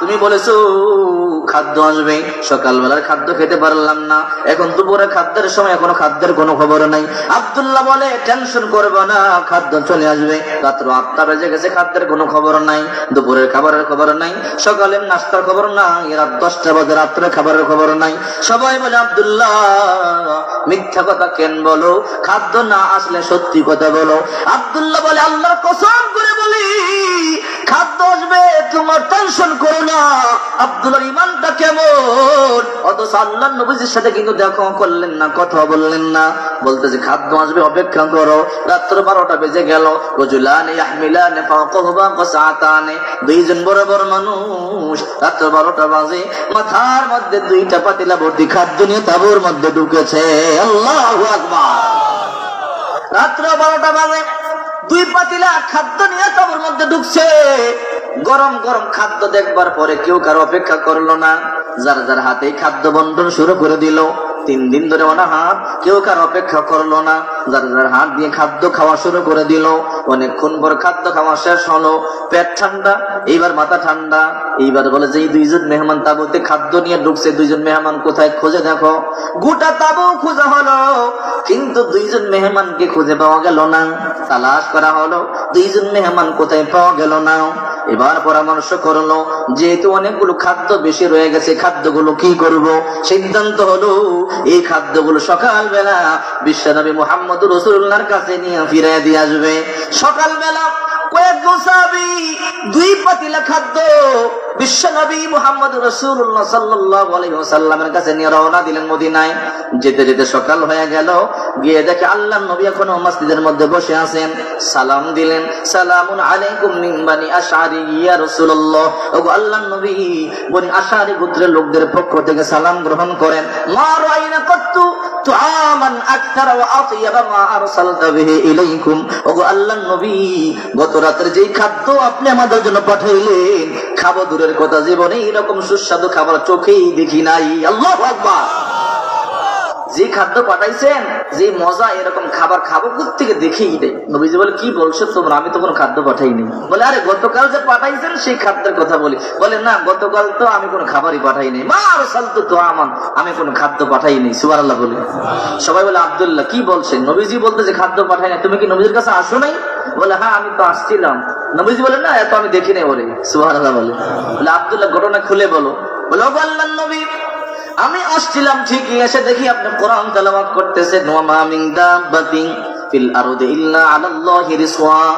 তুমি বলেছো খাদ্য আসবে, সকালবেলার খাদ্য খেতে পারলাম না, এখন দুপুরে খাদ্যের সময়, এখনো খাদ্যের কোনো খবর নাই। আব্দুল্লাহ বলে, টেনশন করবো না, খাদ্য চলে আসবে। রাত্র 8টা বেজে গেছে, খাদ্যের কোনো খবর নাই, দুপুরের খাবারের খবর নাই, সকালের নাস্তার খবর নাই, রাত 10টা বাজে রাত্রের খাবারের খবর নাই। সবাই বলে, আব্দুল্লাহ মিথ্যা কথা কেন বলো? খাদ্য না আসলে সত্যি কথা বলো। আব্দুল্লাহ বলে, আল্লাহর কসম করে বলি খাদ্য আসবে, তোমার টেনশন করো না। আব্দুল্লাহর ইমানটা কেমন! অথচ আল্লাহর নবীজির সাথে কিন্তু দেখা করলেন না, কথা বললেন না, বলতেছে খাদ্য আসবে, অপেক্ষা করো। রাত্র 12টা বেজে গেল। রজুলানে ইয়াহমিলানে ফাওকাহুমা কাসাতানে, 2 জন বড় বড় মানুষ রাত্র 12টা বাজে মাথার মধ্যে 2টা পাতিলা ভর্তি খাদ্য নিয়ে তাঁবুর মধ্যে ঢুকেছে। আল্লাহু আকবার। রাত্র 12টা বাজে 2 পাতিলা খাদ্য নিয়ে তাঁবুর মধ্যে ঢুকছে। গরম গরম খাদ্য দেখবার পরে কেউ কারো অপেক্ষা করলো না, যার যার হাতে খাদ্য বন্টন শুরু করে দিল। 3 দিন ধরে অনাহার, কেউ কার অপেক্ষা করলো না, যার যার হাত দিয়ে খাদ্য খাওয়া শুরু করে দিল। অনেকক্ষণ পর খাদ্য খাওয়া শেষ হলো, পেট ঠান্ডা, এইবার মাথা ঠান্ডা। এইবার বলে যে 2 জন মেহমান তাঁবুতে খাদ্য নিয়ে ঢুকছে, 2 জন মেহমান কোথায় খুঁজে দেখো। গোটা তাঁবু খোঁজা হলো, কিন্তু 2 জন মেহমানকে খুঁজে পাওয়া গেল না। তালাশ করা হলো, 2 জন মেহমান কোথায় পাওয়া গেল না। এবার পরামর্শ করলো, যেহেতু অনেকগুলো খাদ্য বেশি রয়ে গেছে, খাদ্যগুলো কি করব? সিদ্ধান্ত হলো, এই খাদ্যগুলো সকালবেলা বিশ্বনবী মুহাম্মদ রাসূলুল্লাহর কাছে নিয়ে ফিরিয়ে দিয়ে আসবে। সকালবেলা কয়েকজন সাহাবী 2 পাতিলা খাদ্য বিশ্ব নবী মুহাম্মদ রাসূলুল্লাহ সাল্লাল্লাহু আলাইহি ওয়াসাল্লামের কাছে নিয়ে রওনা দিলেন মদিনায়। যেতে যেতে সকাল হয়ে গেল, গিয়ে দেখে আল্লাহর নবী এখনো মসজিদের মধ্যে বসে আছেন। সালাম দিলেন, সালামুন আলাইকুম মিন বানি আশআরি ইয়া রাসূলুল্লাহ। ওগো আল্লাহর নবী, বনি আশআরি গোত্রের লোকদের পক্ষ থেকে সালাম গ্রহণ করেন। মা রাইনা কত্তু তুআমান আকতার ওয়া আতিয়াবা মা আরসালতা বিহি ইলাইকুম। ওগো আল্লাহর নবী, গত রাতের যেই খাদ্য আপনি আমাদের জন্য পাঠাইলেন, খাবো দূরের কথা, জীবনে এরকম সুস্বাদু খাবার চোখেই দেখি নাই। আল্লাহু আকবার। যে খাদ্য পাঠাইছেন, যে মজা, এরকম খাবার খাবো থেকে দেখেই দেয়। নবীজি বলে, কি বলছো তোমরা? আমি তো কোনো খাদ্য পাঠাইনি। বলে, আরে গতকাল যে পাঠাইছেন সেই খাদ্যের কথা বলি। বলে, না, গতকাল তো আমি কোনো খাবারই পাঠাইনি। মা আরসালতু তুআমান, আমি কোনো খাদ্য পাঠাইনি। সুবহানাল্লাহ বলে। সবাই বলে, আব্দুল্লাহ কি বলছেন? নবীজি বলতে যে খাদ্য পাঠাই না, তুমি কি নবীজির কাছে আসো নাই? বলে, হ্যাঁ আমি তো আসছিলাম। নবীজি বলে, না এত আমি দেখি নাই। বলে সুবহানাল্লাহ বলে। বলে, আব্দুল্লাহ ঘটনা খুলে বলো। বলে, ও আল্লাহর নবী, আমি আসছিলাম ঠিকই, এসে দেখি আপনি কোরআন তেলাওয়াত করতেছেন, ওয়া মা মিন দাব্বাতিন ফিল আরদি ইল্লা আলাল্লাহি রিজকুহা,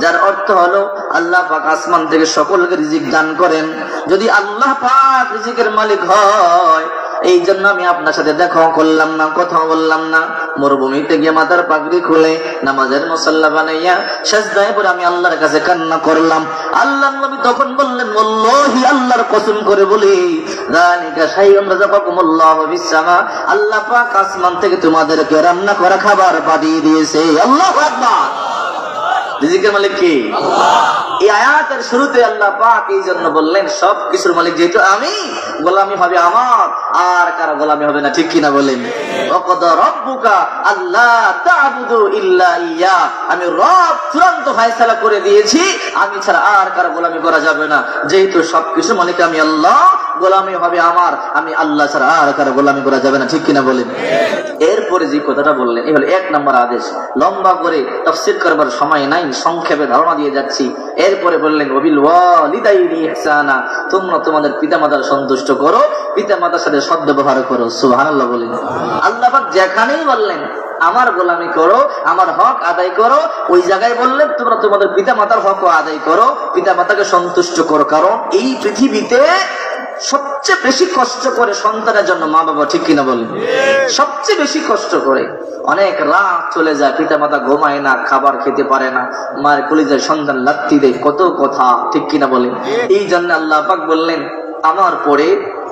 যার অর্থ হলো আল্লাহ পাক আসমান থেকে সকলকে রিজিক দান করেন। যদি আল্লাহ পাক রিজিকের মালিক হয়, এই জন্য আমি আপনার সাথে দেখা করলাম না, কথা বললাম না। মরুভূমিতে গিয়ে মাথার পাগড়ি খুলে নামাজের মুসাল্লা বানাইয়া সাজদায় পড়ে আমি আল্লাহর কাছে কান্না করলাম। আল্লাহর নবী তখন বললেন, ওয়াল্লাহি, আল্লাহর কসম করে বলি, যালিকা শাইউন রাযাকাকুমুল্লাহু বিস-সামা, আল্লাহ পাক আসমান থেকে তোমাদেরকে রান্না করা খাবার পাঠিয়ে দিয়েছে। আল্লাহু আকবার। রিজিকের মালিক কে? আল্লাহ। এই আয়াতের শুরুতে আল্লাহ পাক এই জন্য বললেন, সব কিছুর মালিক যেহেতু আমি, গোলামি হবে আমার, আর কারো গোলামি হবে না। ঠিক কিনা বলেন? ওয়াকাদা রাব্বুকা আল্লা তা'বুদু ইল্লা ইয়া, আমি রব চূড়ান্ত ফয়সালা করে দিয়েছি, আমি ছাড়া আর কারো গোলামি করা যাবে না। যেহেতু সব কিছুর মালিক আমি আল্লাহ, গোলামি হবে আমার, আমি আল্লাহ ছাড়া আর কারো গোলামি করা যাবে না। ঠিক কিনা বলেন? এরপরে যে কথাটা বললেন, এই হলো 1 নম্বর আদেশ। লম্বা করে তাফসীর করবার সময় নাই, সংক্ষেপে ধারণা দিয়ে যাচ্ছি। এরপরে বললেন, ওয়াবিল ওয়ালিদাইনি ইহসানা, তোমরা তোমাদের পিতামাতার সন্তুষ্ট করো, পিতামাতার সাথে সদ্ব্যবহার করো। সুবহানাল্লাহ বলেন। আল্লাহ পাক যেখানেই বললেন আমার গোলামি করো, আমার হক আদায় করো, ওই জায়গায় বললেন তোমরা তোমাদের পিতামাতার হক আদায় করো, পিতামাতাকে সন্তুষ্ট করো। কারণ এই পৃথিবীতে সবচেয়ে বেশি কষ্ট করে সন্তানের জন্য মা বাবা। ঠিক কিনা বলেন? সবচেয়ে বেশি কষ্ট করে। অনেক রাত চলে যায়, পিতা মাতা ঘুমায় না, খাবার খেতে পারে না, মায়ের কলিজায় সন্তান লাত্তি দেয়, কত কথা। ঠিক কিনা বলেন? এই জন্য আল্লাহ পাক বললেন, আমার পরে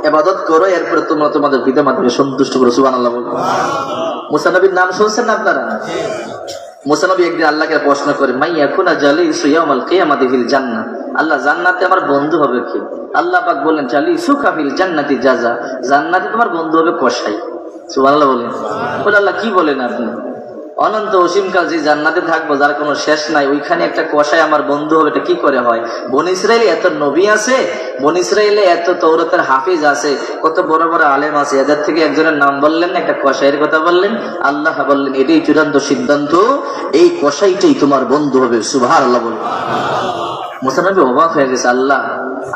ইবাদত করো, এরপরে তোমরা তোমাদের পিতা মাতাকে সন্তুষ্ট করো। সুবহানাল্লাহ বলেন। মুসা নবীর নাম শুনছেন না আপনারা? মুসা নবী একদিন আল্লাহকে প্রশ্ন করে, মান ইয়াকুনা জালিসু ইয়াউমাল কিয়ামাতি ফিল জান্নাহ, আল্লাহ জান্নাতে আমার বন্ধু হবে কি? আল্লাহ পাক বললেন, জালিসুকা ফিল জান্নাতি জাযা, জান্নাতে তোমার বন্ধু হবে কসাই। সুবহানাল্লাহ বলেন। বলে, আল্লাহ কি বলেন আপনি? অনন্ত অসীমকাল যে জান্নাতে থাকবো, যার কোনো শেষ নাই, ওইখানে একটা কসাই আমার বন্ধু হবে, এটা কি করে হয়? বনী ইসরাইলে এত নবী আছে, বনী ইসরাইলে এত তাওরাতের হাফিজ আছে, কত বড় বড় আলেম আছে, এদের থেকে একজনের নাম বললেন, একটা কসাইয়ের কথা বললেন। আল্লাহ বললেন, এটাই চূড়ান্ত সিদ্ধান্ত, এই কসাইটাই তোমার বন্ধু হবে। সুবহানাল্লাহ বলেন। মুসা নবী অবাক হয়ে গেছে, আল্লাহ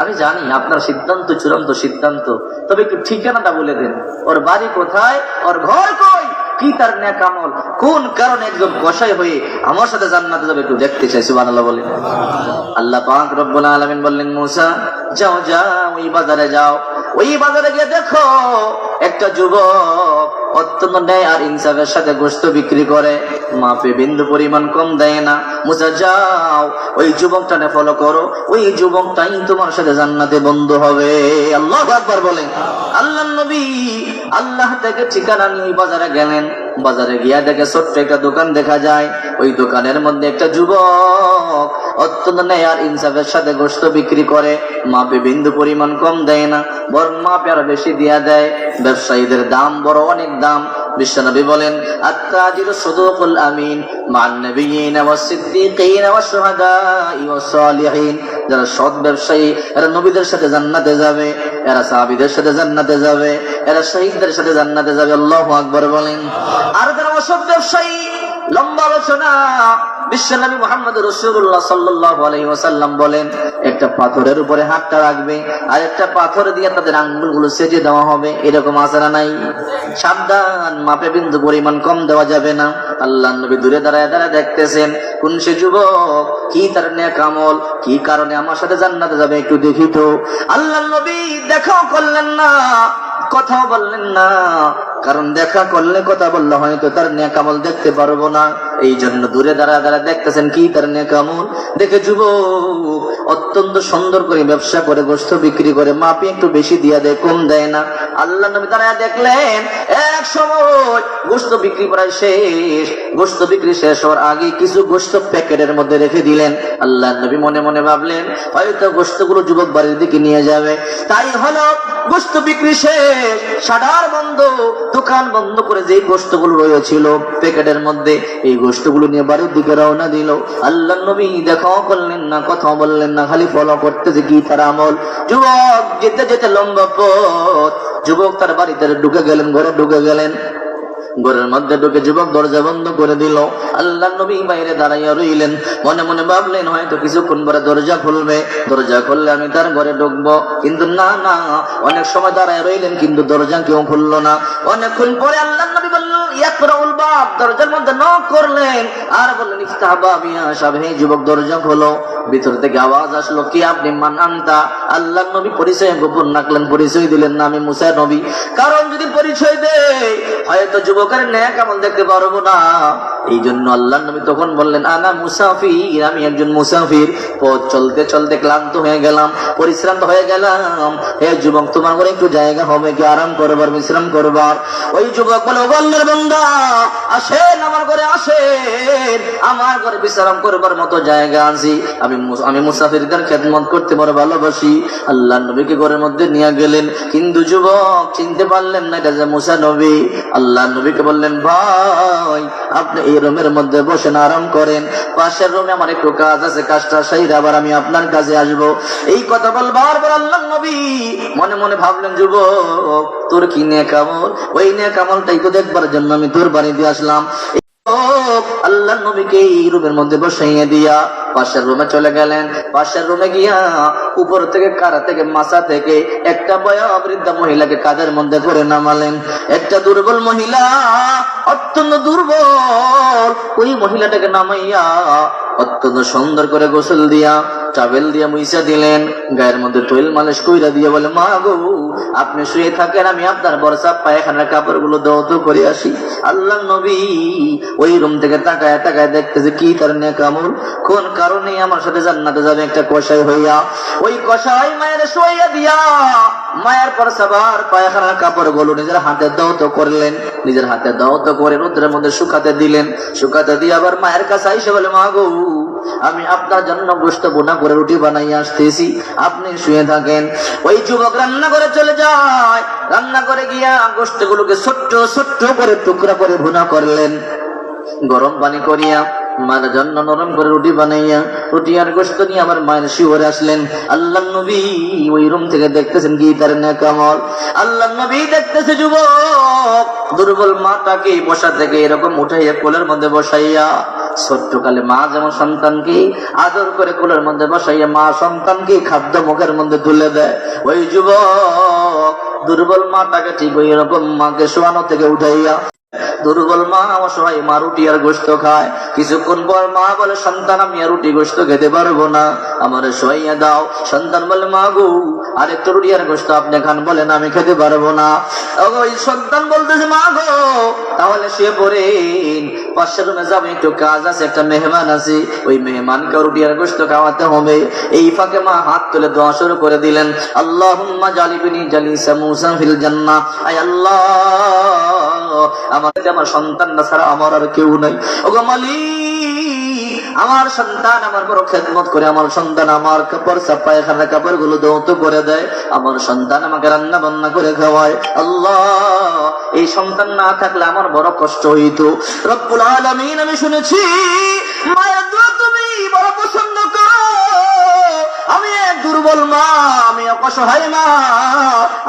আমি জানি আপনার সিদ্ধান্ত চূড়ান্ত সিদ্ধান্ত, তবে একটু ঠিকানাটা বলে দেন, ওর বাড়ি কোথায়, ওর ঘর কই, কি তার নেক আমল, কোন কারণে একজন কসাই হয়ে আমার সাথে জান্নাতে যাবে, একটু দেখতে চাই। সুবহানাল্লাহ বলেন। আল্লাহ পাক রব্বুল আলামিন বললেন, মুসা যাও যাও, ওই বাজারে যাও, ওই বাজারে গিয়ে দেখো একটা যুবক অত্যন্ত ন্যায় আর ইনসাফের সাথে গোশত বিক্রি করে, মাপে বিন্দু পরিমাণ কম দেয় না। মুসা যাও, ওই যুবকটাকে ফলো করো, ওই যুবকটাই তোমার সাথে জান্নাতে বন্ধু হবে। আল্লাহু আকবার বলেন। আল্লাহর নবী আল্লাহ থেকে ঠিকানা নিয়ে বাজারে গেলেন। বাজারে গিয়া দেখে ছোট্ট একটা দোকান দেখা যায়, ওই দোকানের মধ্যে একটা যুবক অত্যন্ত ন্যায় আর ইনসাফের সাথে গোশত বিক্রি করে, মাপে বিন্দু পরিমাণ কম দেয় না, বরং মাপে আরো বেশি দিয়া দেয়। ব্যবসায়ীদের দাম বড় অনেক দাম। বিশ্বনবী বলেন, আত-তাজিরু সাদুকুল আমিন মান নাবিয়িনা ওয়াস সিদ্দিকিনা ওয়াস শুহাদাই ওয়াস সালিহিন, যারা সৎ ব্যবসায়ী এরা নবীদের সাথে জান্নাতে যাবে, এরা সাহাবীদের সাথে জান্নাতে যাবে, এরা শহীদদের সাথে জান্নাতে যাবে। আল্লাহু আকবার বলেন। আর যারা অসৎ ব্যবসায়ী, লম্বা আলোচনা, বিশ্বনবী মুহাম্মদ রাসূলুল্লাহ সাল্লাল্লাহু আলাইহি ওয়াসাল্লাম বলেন, একটা পাথরের উপরে হাতটা রাখবে আর একটা পাথর দিয়ে তাদের আঙ্গুলগুলো সেজে দেওয়া হবে। এরকম আসারা নাই? সাবধান, মাপে বিন্দু পরিমাণ কম দেওয়া যাবে না। আল্লাহর নবী দূরে দাঁড়ায় দাঁড়ায় দেখতেছেন কোন সে যুবক, কি তার নেক আমল, কি কারণে আমার সাথে জান্নাতে যাবে একটু দেখি তো। আল্লাহর নবী দেখাও করলেন না, কথাও বললেন না, কারণ দেখা করলে কথা বললে হয়তো তার নেক আমল দেখতে পারবো না। এই জন্য দূরে দাঁড়ায় দাঁড়ায় দেখতেছেন কি তার নেক আমল। দেখে যুবক অত্যন্ত সুন্দর করে ব্যবসা করে, গোশত বিক্রি করে, মাপি একটু বেশি দিয়া দেয়, কম দেয় না। আল্লাহ নবী দাঁড়ায় দেখলেন এক সময় গোশত বিক্রি প্রায় শেষ। গোশত বিক্রি শেষ হওয়ার আগে কিছু গোশত প্যাকেটের মধ্যে রেখে দিলেন। আল্লাহ নবী মনে মনে ভাবলেন হয়তো গোশতগুলো যুবক বাড়ির দিকে নিয়ে যাবে। তাই হলো গোশত বিক্রি শেষ, শাটার বন্ধ, দোকান বন্ধ করে যেই গোশতগুলো রয়েছিল প্যাকেটের মধ্যে, এই গোশতগুলো নিয়ে বাড়ির দিকে রওনা দিল। আল্লাহ নবী দেখাও করলেন না, কথাও বললেন না, খালি ফলো করতেছে কি তার আমল। যুবক যেতে যেতে লম্বা পথ, যুবক তার বাড়িতে ঢুকে গেলেন, ঘরে ঢুকে গেলেন। ঘরের মধ্যে ঢুকে যুবক দরজা বন্ধ করে দিল। আল্লাহ নবী বাইরে দাঁড়াইয়া রইলেন, মনে মনে ভাবলেন হয়তো কিছুক্ষণ পরে দরজা খুলবে, দরজা খুললে আমি তার ঘরে ঢুকবো। কিন্তু না না, অনেক সময় দাঁড়ায় রইলেন কিন্তু দরজা কেউ খুললো না। অনেকক্ষণ পরে আল্লাহ নবী বললেন ইয়াকরাউল বাব, দরজার মধ্যে নক করলেন আর বললেন ইফতাহ বাবি ইয়া শাব, হে যুবক দরজা খোলো। ভিতর থেকে আওয়াজ আসলো কি আপনি, মান আনতা? আল্লাহ নবী পরিচয় গোপন রাখলেন, পরিচয় দিলেন না আমি মুসা নবী। কারণ যদি পরিচয় দেয় হয়তো যুবকের নেক আমল দেখতে পারবো না। এই জন্য আল্লাহ নবী তখন বললেন আনা মুসাফির, আমি একজন মুসাফির, পথ চলতে চলতে ক্লান্ত হয়ে গেলাম, পরিশ্রান্ত হয়ে গেলাম। হে যুবক তোমার ঘরে একটু জায়গা হবে কি আরাম করবার, বিশ্রাম করবার? ওই যুবক বলে ও আল্লাহর বান্দা, আসেন আমার ঘরে, আসেন আমার ঘরে বিশ্রাম করবার মতো জায়গা আছে। আমি মুসাফিরদের খেদমত করতে বড় ভালোবাসি। আল্লাহ নবীকে ঘরের মধ্যে নিয়ে গেলেন, কিন্তু যুবক চিনতে পারলেন না এটা যে মুসা নবী। আল্লাহ নবীকে বললেন ভাই আপনি এই রুমের মধ্যে বসেন, আরাম করেন, পাশের রুমে আমার একটু কাজ আছে, কাজটা সাইরা আবার আমি আপনার কাছে আসবো। এই কথা বলবার পর আল্লাহ নবী মনে মনে ভাবলেন যুবক তোর কি নেক আমল, ওই নেক আমলটাই তো দেখবার জন্য আমি তোর বাড়িতে আসলাম। আল্লাহ নবীকে এই রুমের মধ্যে বসাইয়া দিয়া পাশের রুমে চলে গেলেন। পাশের রুমে গিয়া উপর থেকে কারা থেকে মাথা থেকে একটা বয়োবৃদ্ধা মহিলাকে কাঁধের মধ্যে করে নামালেন। একটা দুর্বল মহিলা, অত্যন্ত দুর্বল, ওই মহিলাটাকে নামাইয়া অত্যন্ত সুন্দর করে গোসল দিয়া টাওয়েল দিয়া মুইসা দিলেন, গায়ের মধ্যে তৈল মালিশ কইরা দিয়ে বলে মা গো আপনি শুয়ে থাকেন, আমি আপনার বর্ষা পায়খানার কাপড়গুলো দৌত করে আসি। আল্লাহ নবী ওই রুম থেকে তাকায় তাকায় দেখতেছে কি তার নেক আমল, কোন কারণে আমার সাথে জান্নাতে যাবে একটা কষাই হইয়া। ওই কষাই মায়ের শুইয়া দিয়া মায়ের পরসাবার পায়খানার কাপড়গুলো নিজের হাতে দৌত করলেন, নিজের হাতে দৌত করে রোদ্রের মধ্যে শুকাতে দিলেন। শুকাতে দিয়ে আবার মায়ের কাছে আইসে বলে মা গো আমি আপনার জন্য গোশত বোনা করে রুটি বানাইয়া আসতেছি, আপনি শুয়ে থাকেন। ওই যুবক রান্না করে চলে যায়, রান্না করে গিয়া গোশতগুলোকে ছোট্ট ছোট্ট করে টুকরা করে ভুনা করলেন। গরম পানি করিয়া মায়ের জন্য নরম করে রুটি বানাইয়া রুটি আর গোশত নিয়ে আমার মায়ের শিওরে আসলেন। আল্লাহ নবী ওই রুম থেকে দেখতেছেন কি তার নেক আমল। আল্লাহ নবী দেখতেছে যুবক দুর্বল মাটাকে বসা থেকে এরকম উঠাইয়া কোলের মধ্যে বসাইয়া, ছোট্টকালে মা যেমন সন্তানকে আদর করে কোলের মধ্যে বসাইয়া মা সন্তানকে খাদ্য মুখের মধ্যে তুলে দেয়, ওই যুবক দুর্বল মাটাকে ঠিক ওই রকম মাকে শোয়ানো থেকে উঠাইয়া, দুর্বল মা অসহায় মা রুটি আর গোশত খায়। কিছুক্ষণ পর মা বলে সন্তান আমি আর রুটি গোশত খেতে পারবো না, আমার শোয়াইয়া দাও। সন্তান বলে মা গো আর একটু রুটি আর গোশত আপনি খান, বলেন আমি খেতে পারবো না। ওই সন্তান বলতেছে মা গো তাহলে শুয়ে পড়েন, পাশের রুমে যাবো, একটু কাজ আছে, একটা মেহমান আছে, ওই মেহমানকে রুটি আর গোশত খাওয়াতে হবে। এই ফাঁকে মা হাত তুলে দোয়া শুরু করে দিলেন, আল্লাহুম্মা জালিবিনি জালিসা মুসা ফিল জান্নাহ, আয় আল্লাহ আমার সন্তান না ছাড়া আমার আর কেউ নাই। ওগো মালিক আমার সন্তান আমার বড় খেদমত করে, আমার সন্তান আমার কাপড় পায়খানার কাপড় গুলো দৌত করে দেয়, আমার সন্তান আমাকে রান্না বান্না করে খাওয়ায়। আল্লাহ এই সন্তান না থাকলে আমার বড় কষ্ট হইতো। রব্বুল আলামিন আমি শুনেছি মায়ের দোয়া তুমি বড় পছন্দ করো। আমি এক দুর্বল মা, আমি অসহায় মা,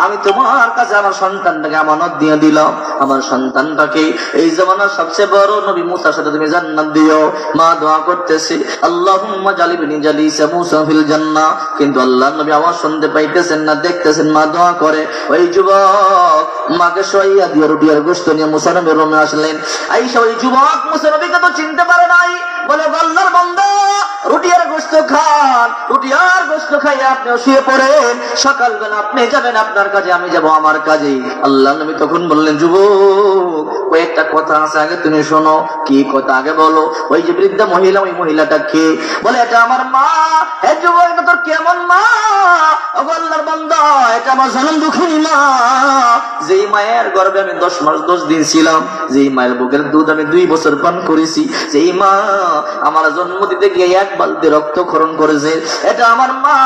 আমি তোমার কাছে আমার সন্তানটাকে আমানত দিয়ে দিলাম, আমার সন্তানটাকে এই জামানার সবচেয়ে বড় নবী মুসার সাথে তুমি জান্নাত দিও। মা দোয়া করতেছে, আল্লাহুম্মা জালিবনি জালিসা মুসা ফিল জান্নাহ। কিন্তু আল্লাহর নবী আওয়াজ শুনতে পাইতেছেন না, দেখতেছেন মা দোয়া করে। ওই যুবক মাকে শোয়াইয়া দিয়ে রুটি আর গোশত নিয়ে মুসা নবীর রুমে আসলেন। আইসা ওই যুবক মুসা নবীকে তো চিনতে পারে নাই, বলে আল্লাহর বান্দা রুটি আর গোশত খান, রুটি আর গোশত খাইয়া আপনিও শুয়ে পড়েন, সকালবেলা আপনি যাবেন আপনার কাজে, আমি যাব আমার কাজে। আল্লাহ নবী তখন বললেন, যুবক কয়েকটা কথা আছে, আগে তুমি শোনো। কি কথা আগে বলো। ওই যে বৃদ্ধা মহিলা, ওই মহিলাটা কে? বলে এটা আমার মা। হে যুবক, এটা তোর কেমন মা? আল্লাহর বান্দা, এটা আমার জনম দুঃখিনী মা, যেই মায়ের গর্ভে আমি 10 মাস 10 দিন ছিলাম, যেই মায়ের বুকের দুধ আমি 2 বছর পান করেছি, যেই মা আমার জন্ম দিতে গিয়ে 1 বালতি রক্তক্ষরণ করেছে, এটা আমার মা।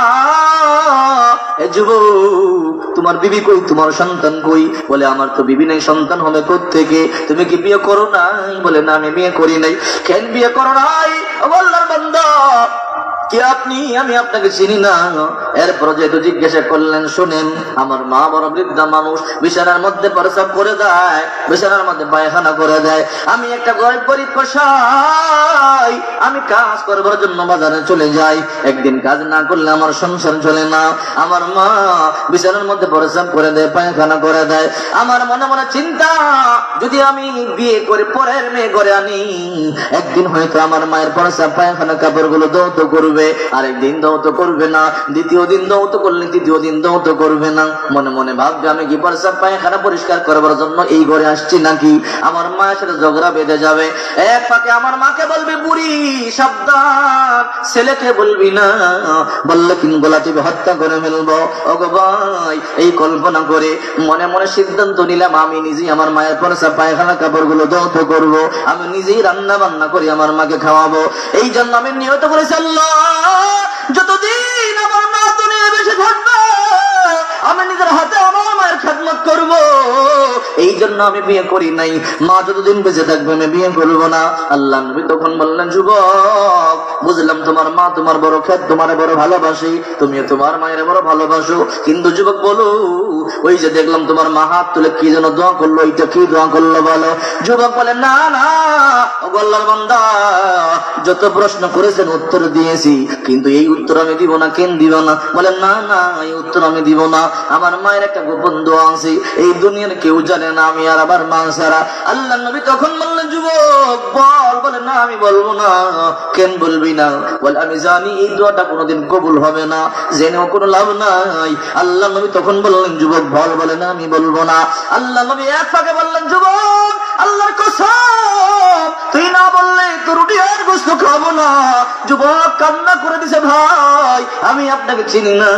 হে যুবক, তোমার বিবি কই, তোমার সন্তান কই? বলে আমার তো বিবি নাই, সন্তান হবে কোত্থেকে? তুমি কি বিয়ে করো নাই? বলে না, আমি বিয়ে করি নাই। কেন বিয়ে করো নাই? আল্লাহর বান্দা কে আপনি? আমি আপনাকে চিনি না। এরপর যেহেতু জিজ্ঞাসা করলেন, শুনেন, আমার মা বড় বৃদ্ধা মানুষ, বিছানার মধ্যে প্রস্রাব করে দেয়, বিছানার মধ্যে পায়খানা করে দেয়। আমি একটা গরিব কসাই, আমি কাজ করবার জন্য বাজারে চলে যাই। একদিন কাজ না করলে আমার সংসার চলে না। আমার মা বিছানার মধ্যে প্রস্রাব করে দেয়, পায়খানা করে দেয়। আমার মনে মনে চিন্তা, যদি আমি বিয়ে করে পরের মেয়ে ঘরে আনি, একদিন হয়তো আমার মায়ের প্রস্রাব পায়খানা কাপড়গুলো দৌত করবে, আরেকদিন দৌত করবে না, দ্বিতীয় দিন দৌত করলে তৃতীয় দিন দৌত করবে না। মনে মনে ভাববে, আমি কি প্রস্রাব পায়খানা পরিষ্কার করবার জন্য এই ঘরে আসছি নাকি? আমার মায়ের সাথে ঝগড়া বেঁধে যাবে। এক ফাঁকে আমার মাকে বলবে, বুড়ি সাবধান, ছেলেকে বলবি না, বললে কিন্তু গলা টিপে হত্যা করে ফেলবো। ওগো ভাই, এই কল্পনা করে মনে মনে সিদ্ধান্ত নিলাম, আমি নিজেই আমার মায়ের প্রস্রাব পায়খানা কাপড়গুলো দৌত করব, আমি নিজেই রান্না বান্না করে আমার মাকে খাওয়াবো। এই জন্য আমি নিয়ত করেছি, আল্লাহ যতদিন আমার মা দুনিয়ায় বেঁচে থাকবে, আমি নিজের হাতে আমার মায়ের খেদমত করব। এই জন্য আমি বিয়ে করি নাই। মা যতদিন বেঁচে থাকবে আমি বিয়ে করবো না। আল্লাহ নবী তখন বললেন, যুবক বুঝলাম তোমার মা তোমার বড় খেদ, তোমার বড় ভালোবাসি, তুমিও তোমার মায়ের বড় ভালোবাসো, কিন্তু যুবক বলো, ওই যে দেখলাম তোমার মা হাত তুলে কি যেন দোয়া করলো, এইটা কি দোয়া করলো বলো। যুবক বলে, না না আল্লাহর বান্দা, যত প্রশ্ন করেছেন উত্তর দিয়েছি, কিন্তু এই উত্তর আমি দিব না। কেন দিব না? বলে না না, এই উত্তর আমি দিব না। আমার মায়ের একটা গোপন দোয়া আছে, এই দুনিয়ার কেউ জানে না, আমি আর আমার মা ছাড়া। আল্লাহ নবী তখন বললেন, যুবক বল। বলে না, আমি বলবো না। কেন বলবি না? বলে আমি জানি এই দোয়াটা কোনোদিন কবুল হবে না, জেনেও কোনো লাভ নাই। আল্লাহ নবী তখন বললেন, যুবক বল। বলে না, আমি বলবো না। আল্লাহ নবী এক ফাঁকে বললেন, যুবক আল্লাহর কসম, তুই না বললে তো রুটি আর গোশত খাবো না। যুবক কান্না করে দিছে, ভাই আমি আপনাকে চিনি না,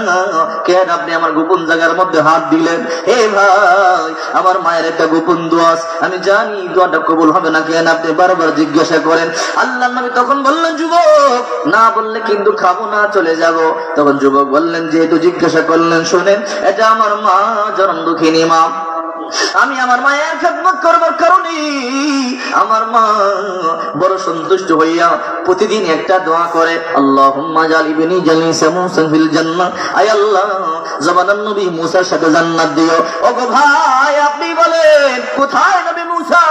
কেন আপনি আমার গোপন জায়গার মধ্যে হাত দিলেন? হে ভাই, আমার মায়ের একটা গোপন দোয়া, আমি জানি দোয়াটা কবুল হবে না, কেন আপনি বারবার জিজ্ঞাসা করেন? আল্লাহ নবী তখন বললেন, যুবক না বললে কিন্তু খাবো না, চলে যাব। তখন যুবক বললেন, যেহেতু জিজ্ঞাসা করলেন, শোনেন, এটা আমার মা জনম দুঃখিনী মা, আমি আমার মায়ের খেদমত করবার কারণে আমার মা বড় সন্তুষ্ট হইয়া প্রতিদিন একটা দোয়া করে, আল্লাহুম্মা জালিবনি জালিসা মুসা ফিল জান্নাহ। আয় আল্লাহ, জামানার নবী মুসার সাথে জান্নাত দিও। ওগো ভাই, আপনি বলেন কোথায় নবী মুসা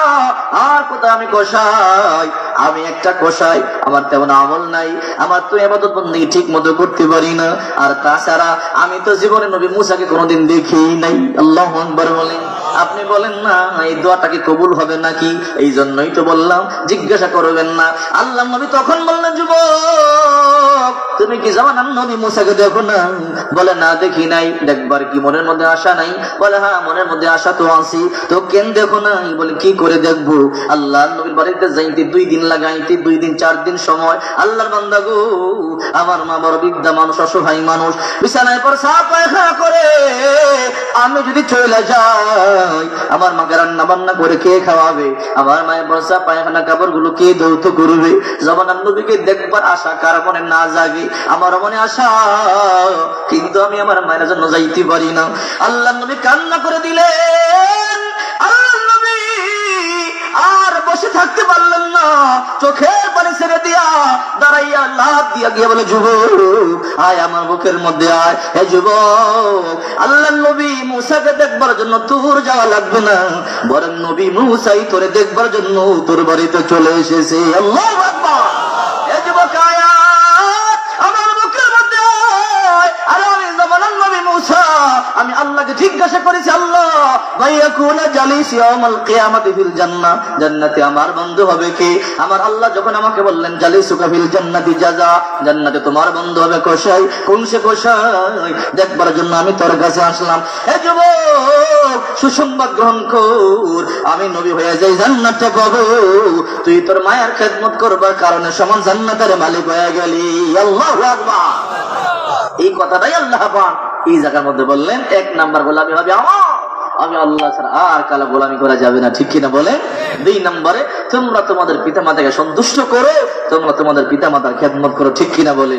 আর কোথায় আমি কসাই? আমি একটা কসাই, আমার তেমন আমল নাই, আমার তো ইবাদত বন্দেগী ঠিক মতো করতে পারি না। আর তাছাড়া আমি তো জীবনে নবী মুসাকে কোনোদিন দেখি নাই। আল্লাহু আকবার বলেন। আপনি বলেন না এই দোয়াটা কি কবুল হবে নাকি? এই জন্যই তো বললাম জিজ্ঞাসা করবেন না। আল্লাহ নবী তখন বললেন, যুবক তুমি কি জামানার নবী মুসাকে দেখো না? বলে না, দেখি নাই। দেখবার কি মনের মধ্যে আশা নাই? বলে হ্যাঁ, মনের মধ্যে আশা তো আছি, তো কেন দেখো নাই? বলে কি করে দেখবো? আল্লাহ নবীর বাড়িতে যাইতে 2 দিন লাগাইতে, 2 দিন 4 দিন সময়। আল্লাহর বান্দা গো, আমার মা বড় বৃদ্ধা মানুষ, অসহায় মানুষ, বিছানায় পর সাপ পায়খানা করে। আমি যদি চলে যাই, আমার মাকে রান্না বান্না করে কে খাওয়াবে? আমার মায়ের বর্ষা পায়খানা কাপড় গুলো কে দৌত করবে? জামানার নবীকে দেখবার আশা কার মনে না জাগে? আমার মনে আশা, কিন্তু আমি আমার মায়ের জন্য যাইতে পারি না। আল্লাহ নবী কান্না করে দিলেন। আল্লাহ নবী আর বসে থাকতে পারলেন না, চোখের পানি ছেড়ে দিয়া দাঁড়াইয়া লাফ দিয়া গিয়ে বলে, যুবক আয় আমার বুকের মধ্যে আয়। হে যুবক, আল্লাহর নবী মুসাকে দেখবার জন্য তোর যাওয়া লাগবে না, বরং নবী মুসাই তোরে দেখবার জন্য তোর বাড়িতে চলে এসেছে। আল্লাহু আকবার। হে যুবক আয় আমার বুকের মধ্যে আয়। আরে আমি জামানার নবী মুসা, আমি আল্লাহকে জিজ্ঞাসা করেছি, আল্লাহ ভাইয়াকুনা জালিস ইয়াউমাল কিয়ামাতি ফিল জান্নাহ, জান্নাতে আমার বন্ধু হবে কে? আমার আল্লাহ যখন আমাকে বললেন জালিসুকা ফিল জান্নাতি জাযা, জান্নাতে তোমার বন্ধু হবে কসাই। কোন সে কসাই দেখবার জন্য আমি তোর কাছে আসলাম। হে যুবক, সুসংবাদ গ্রহণ কর, আমি নবী হয়ে যাই জান্নাতটা পাবো। তুই তোর মায়ের খেদমত করবার কারণে সমান জান্নাতের মালিক হয়ে গেলি। আল্লাহু আকবার। এই কথাটাই আল্লাহ পাক এই জায়গার মধ্যে বললেন, এক নাম্বার গোলামি হবে আমার, আমি আল্লাহ ছাড়া আর কালা গোলামি করা যাবে না, ঠিক কিনা বলে? দুই নম্বরে তোমরা তোমাদের পিতা মাতাকে সন্তুষ্ট করো, তোমরা তোমাদের পিতা মাতার খেদমত করো, ঠিক কিনা বলে?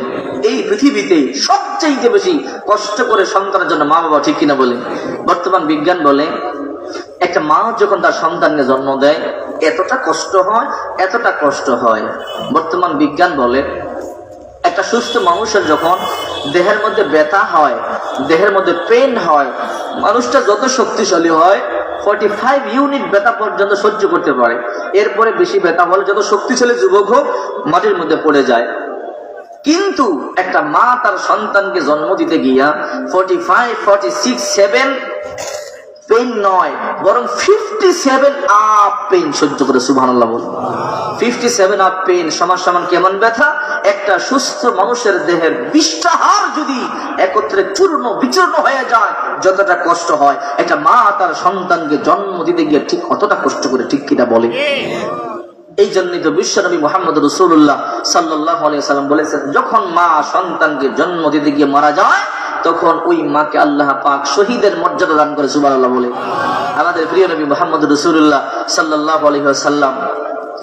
এই পৃথিবীতে সবচেয়ে বেশি কষ্ট করে সন্তানের জন্য মা বাবা, ঠিক কিনা বলে? বর্তমান বিজ্ঞান বলে একটা মা যখন তার সন্তানকে জন্ম দেয় এতটা কষ্ট হয়, এতটা কষ্ট হয়। বর্তমান বিজ্ঞান বলে একটা সুস্থ মানুষের যখন দেহের মধ্যে ব্যথা হয়, দেহের মধ্যে পেন হয়, মানুষটা যত শক্তিশালী হয় 45 ইউনিট ব্যথা পর্যন্ত সহ্য করতে পারে। এরপরে বেশি ব্যথা হলে যত শক্তিশালী যুবক হোক মাটির মধ্যে পড়ে যায়। কিন্তু একটা মা তার সন্তানকে জন্ম দিতে গিয়া 45, 46, 7 পেইন নয়, বরং 57 আপ পেইন সহ্য করে। সুবহানাল্লাহ বল। 57 আপ পেইন সমান সমান কেমন ব্যথা? একটা সুস্থ মানুষের দেহের 20টা হাড় যদি একত্রে চূর্ণ বিচূর্ণ হয়ে যায় যতটা কষ্ট হয়, একটা মা তার সন্তানকে জন্ম দিতে গিয়ে ঠিক অতটা কষ্ট করে, ঠিক কিনা বলে? এই জন্যই তো বিশ্বনবী মুহাম্মদ রাসূলুল্লাহ সাল্লাল্লাহু আলাইহি ওয়াসাল্লাম বলেছেন, যখন মা সন্তানকে জন্ম দিতে গিয়ে মারা যায় তখন ওই মাকে আল্লাহ পাক শহীদের মর্যাদা দান করে। সুবহানাল্লাহ বলে। আমাদের প্রিয় নবী মুহাম্মদ রাসূলুল্লাহ সাল্লাল্লাহু আলাইহি ওয়াসাল্লাম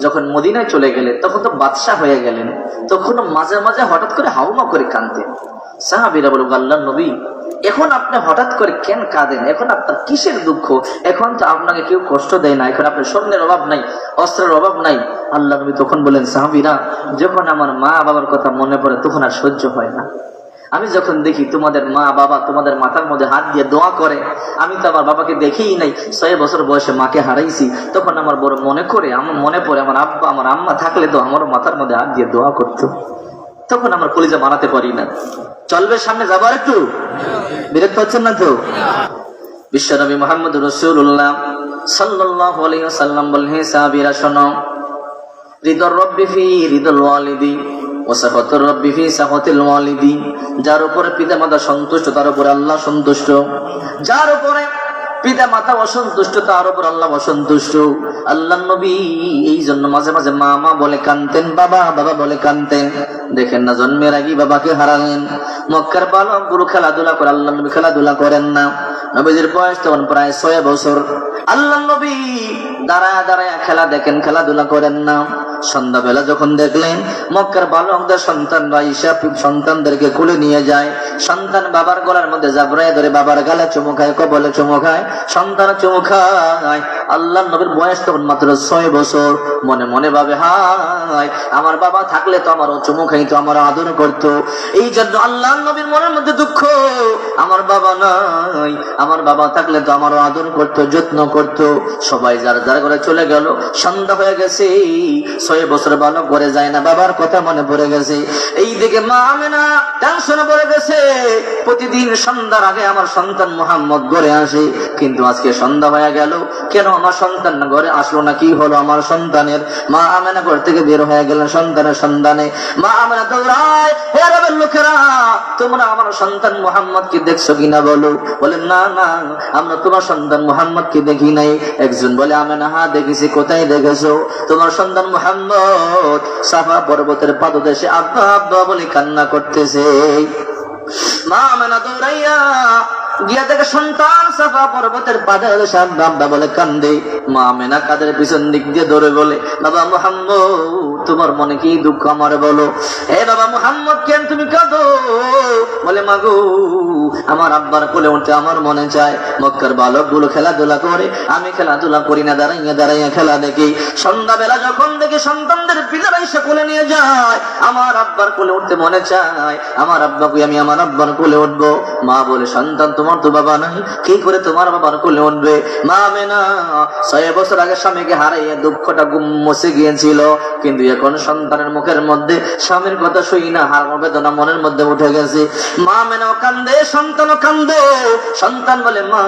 যখন মদিনায় চলে গেলেন তখন তো বাদশা হয়ে গেলেন, তখন মাঝে মাঝে হঠাৎ করে হাউমা করে কাঁদতেন। সাহাবীরা বলল, আল্লাহর নবী এখন আপনি হঠাৎ করে কেন কাঁদেন? এখন আপনার কিসের দুঃখ? এখন তো আপনাকে কেউ কষ্ট দেয় না, এখন আপনার স্বর্ণের অভাব নাই, অস্ত্রের অভাব নাই। আল্লাহ নবী তখন বলেন, সাহাবীরা যখন আমার মা বাবার কথা মনে পড়ে তখন আর সহ্য হয় না। আমি যখন দেখি তোমাদের মা বাবা তোমাদের মাথার মধ্যে হাত দিয়ে দোয়া করে, আমি তো আমার বাবাকে দেখিই নাই, 6 বছর বয়সে মাকে হারাইছি, তখন আমার বড় মনে করে, আমার মনে পড়ে আমার আব্বা আমার আম্মা থাকলে তো আমার মাথার মধ্যে হাত দিয়ে দোয়া করতো, তখন আমার কলিজা বানাতে পারি না। চলবে সামনে যাবো আর একটু? বিরক্ত হচ্ছেন না তো? বিশ্বনবী মুহাম্মদ রাসূলুল্লাহ সাল্লাল্লাহু আলাইহি ওয়াসাল্লাম বলেন, হে সাহাবীরা শোনো, রিদর রব্বি ফি রিদল ওয়ালিদি ওয়া সাখাতুর রব্বি ফি সাখাতিল ওয়ালিদি। যার উপরে পিতা মাতা সন্তুষ্ট তার উপরে আল্লাহ সন্তুষ্ট, যার উপরে পিতা মাতা অসন্তুষ্ট তার উপর আল্লাহ অসন্তুষ্ট। আল্লাহর নবী এই জন্য মাঝে মাঝে মা মা বলে কাঁদতেন, বাবা বাবা বলে কাঁদতেন। দেখেন না, জন্মের আগে বাবাকে হারালেন। মক্কার বালকগুলো খেলাধুলা করে, আল্লাহর নবী খেলাধুলা করেন না। নবীজির বয়স তখন প্রায় 6 বছর। আল্লাহর নবী দাঁড়ায় দাঁড়ায় খেলা দেখেন, খেলাধুলা করেন না। সন্ধ্যাবেলা যখন দেখলেন মক্কার বালকদের সন্তানরা ঈশা সন্তানদেরকে কোলে নিয়ে যায়, সন্তান বাবার গলার মধ্যে জাবরায় ধরে বাবার গালে চুমু খায়, কবলে চুমু খায়, সন্তান চুমু খায়। আল্লাহর নবীর বয়স তখন মাত্র 6 বছর। মনে মনে ভাবে, হায় আমার বাবা থাকলে তো আমারও চুমু খাইতো, আমার আদর করতো। এই জন্য আল্লাহর নবীর মনের মধ্যে দুঃখ, আমার বাবা নাই, আমার বাবা থাকলে তো আমারও আদর করতো, যত্ন করতো। সবাই যার যার ঘরে চলে গেল, সন্ধ্যা হয়ে গেছে। 6 বছর বালক ঘরে যায় না, বাবার কথা মনে পড়ে গেছে। এইদিকে মা আমিনা টেনশনে পড়ে গেছে, প্রতিদিন সন্ধ্যার আগে আমার সন্তান মুহাম্মদ ঘরে আসে, কিন্তু আজকে সন্ধ্যা হয়ে গেল, কেন আমার সন্তান ঘরে আসলো না, কি হলো আমার সন্তানের? মা আমিনা ঘর থেকে বের হয়ে গেলেন সন্তানের সন্ধানে। মা আমিনা দৌড়ায়, হে আরবের লোকেরা, তোমরা আমার সন্তান মুহাম্মদকে দেখছো কিনা বলো। বলেন, না না, আমরা তোমার সন্তান মুহাম্মদকে দেখি নাই। একজন বলে, আমিনা হ্যাঁ দেখেছি। কোথায় দেখেছো? তোমার সন্তান মুহাম্মদ সাফা পর্বতের পাদদেশে আব্বা আব্বা বলে কান্না করতেছে। মা আমিনা দৌড়াইয়া গিয়া দেখে সন্তান সাফা পর্বতের পাদে বাবা বলে কান্দে। মা আমেনা কাদের পিছন দিক দিয়ে ধরে বলে, বাবা মুহাম্মদ তোমার মনে কি দুঃখ আমার বলো। হে বাবা মুহাম্মদ কেন তুমি কাঁদো? বলে মাগো আমার আব্বার কোলে উঠতে আমার মনে চায়। মক্কার বালক গুলো খেলাধুলা করে, আমি খেলাধুলা করি না, দাঁড়াইয়া দাঁড়াইয়া খেলা দেখি। সন্ধ্যাবেলা যখন দেখি সন্তানদের পিতারা এসে কোলে নিয়ে যায়, আমার আব্বার কোলে উঠতে মনে চায়। আমার আব্বাকে আমি আমার আব্বার কোলে উঠবো। মা বলে, সন্তান তোমার তো বাবা নাই, কি করে তোমার বাবার কোলে উঠবে? মা আমেনা 6 বছর আগে স্বামীকে হারাইয়া দুঃখটা মুছে গিয়েছিল, কিন্তু এখন সন্তানের মুখের মধ্যে স্বামীর কথা শুই না, হার বেদনা মনের মধ্যে উঠে গেছে। মা আমেনাও কান্দে, সন্তানও কান্দে। সন্তান বলে, মা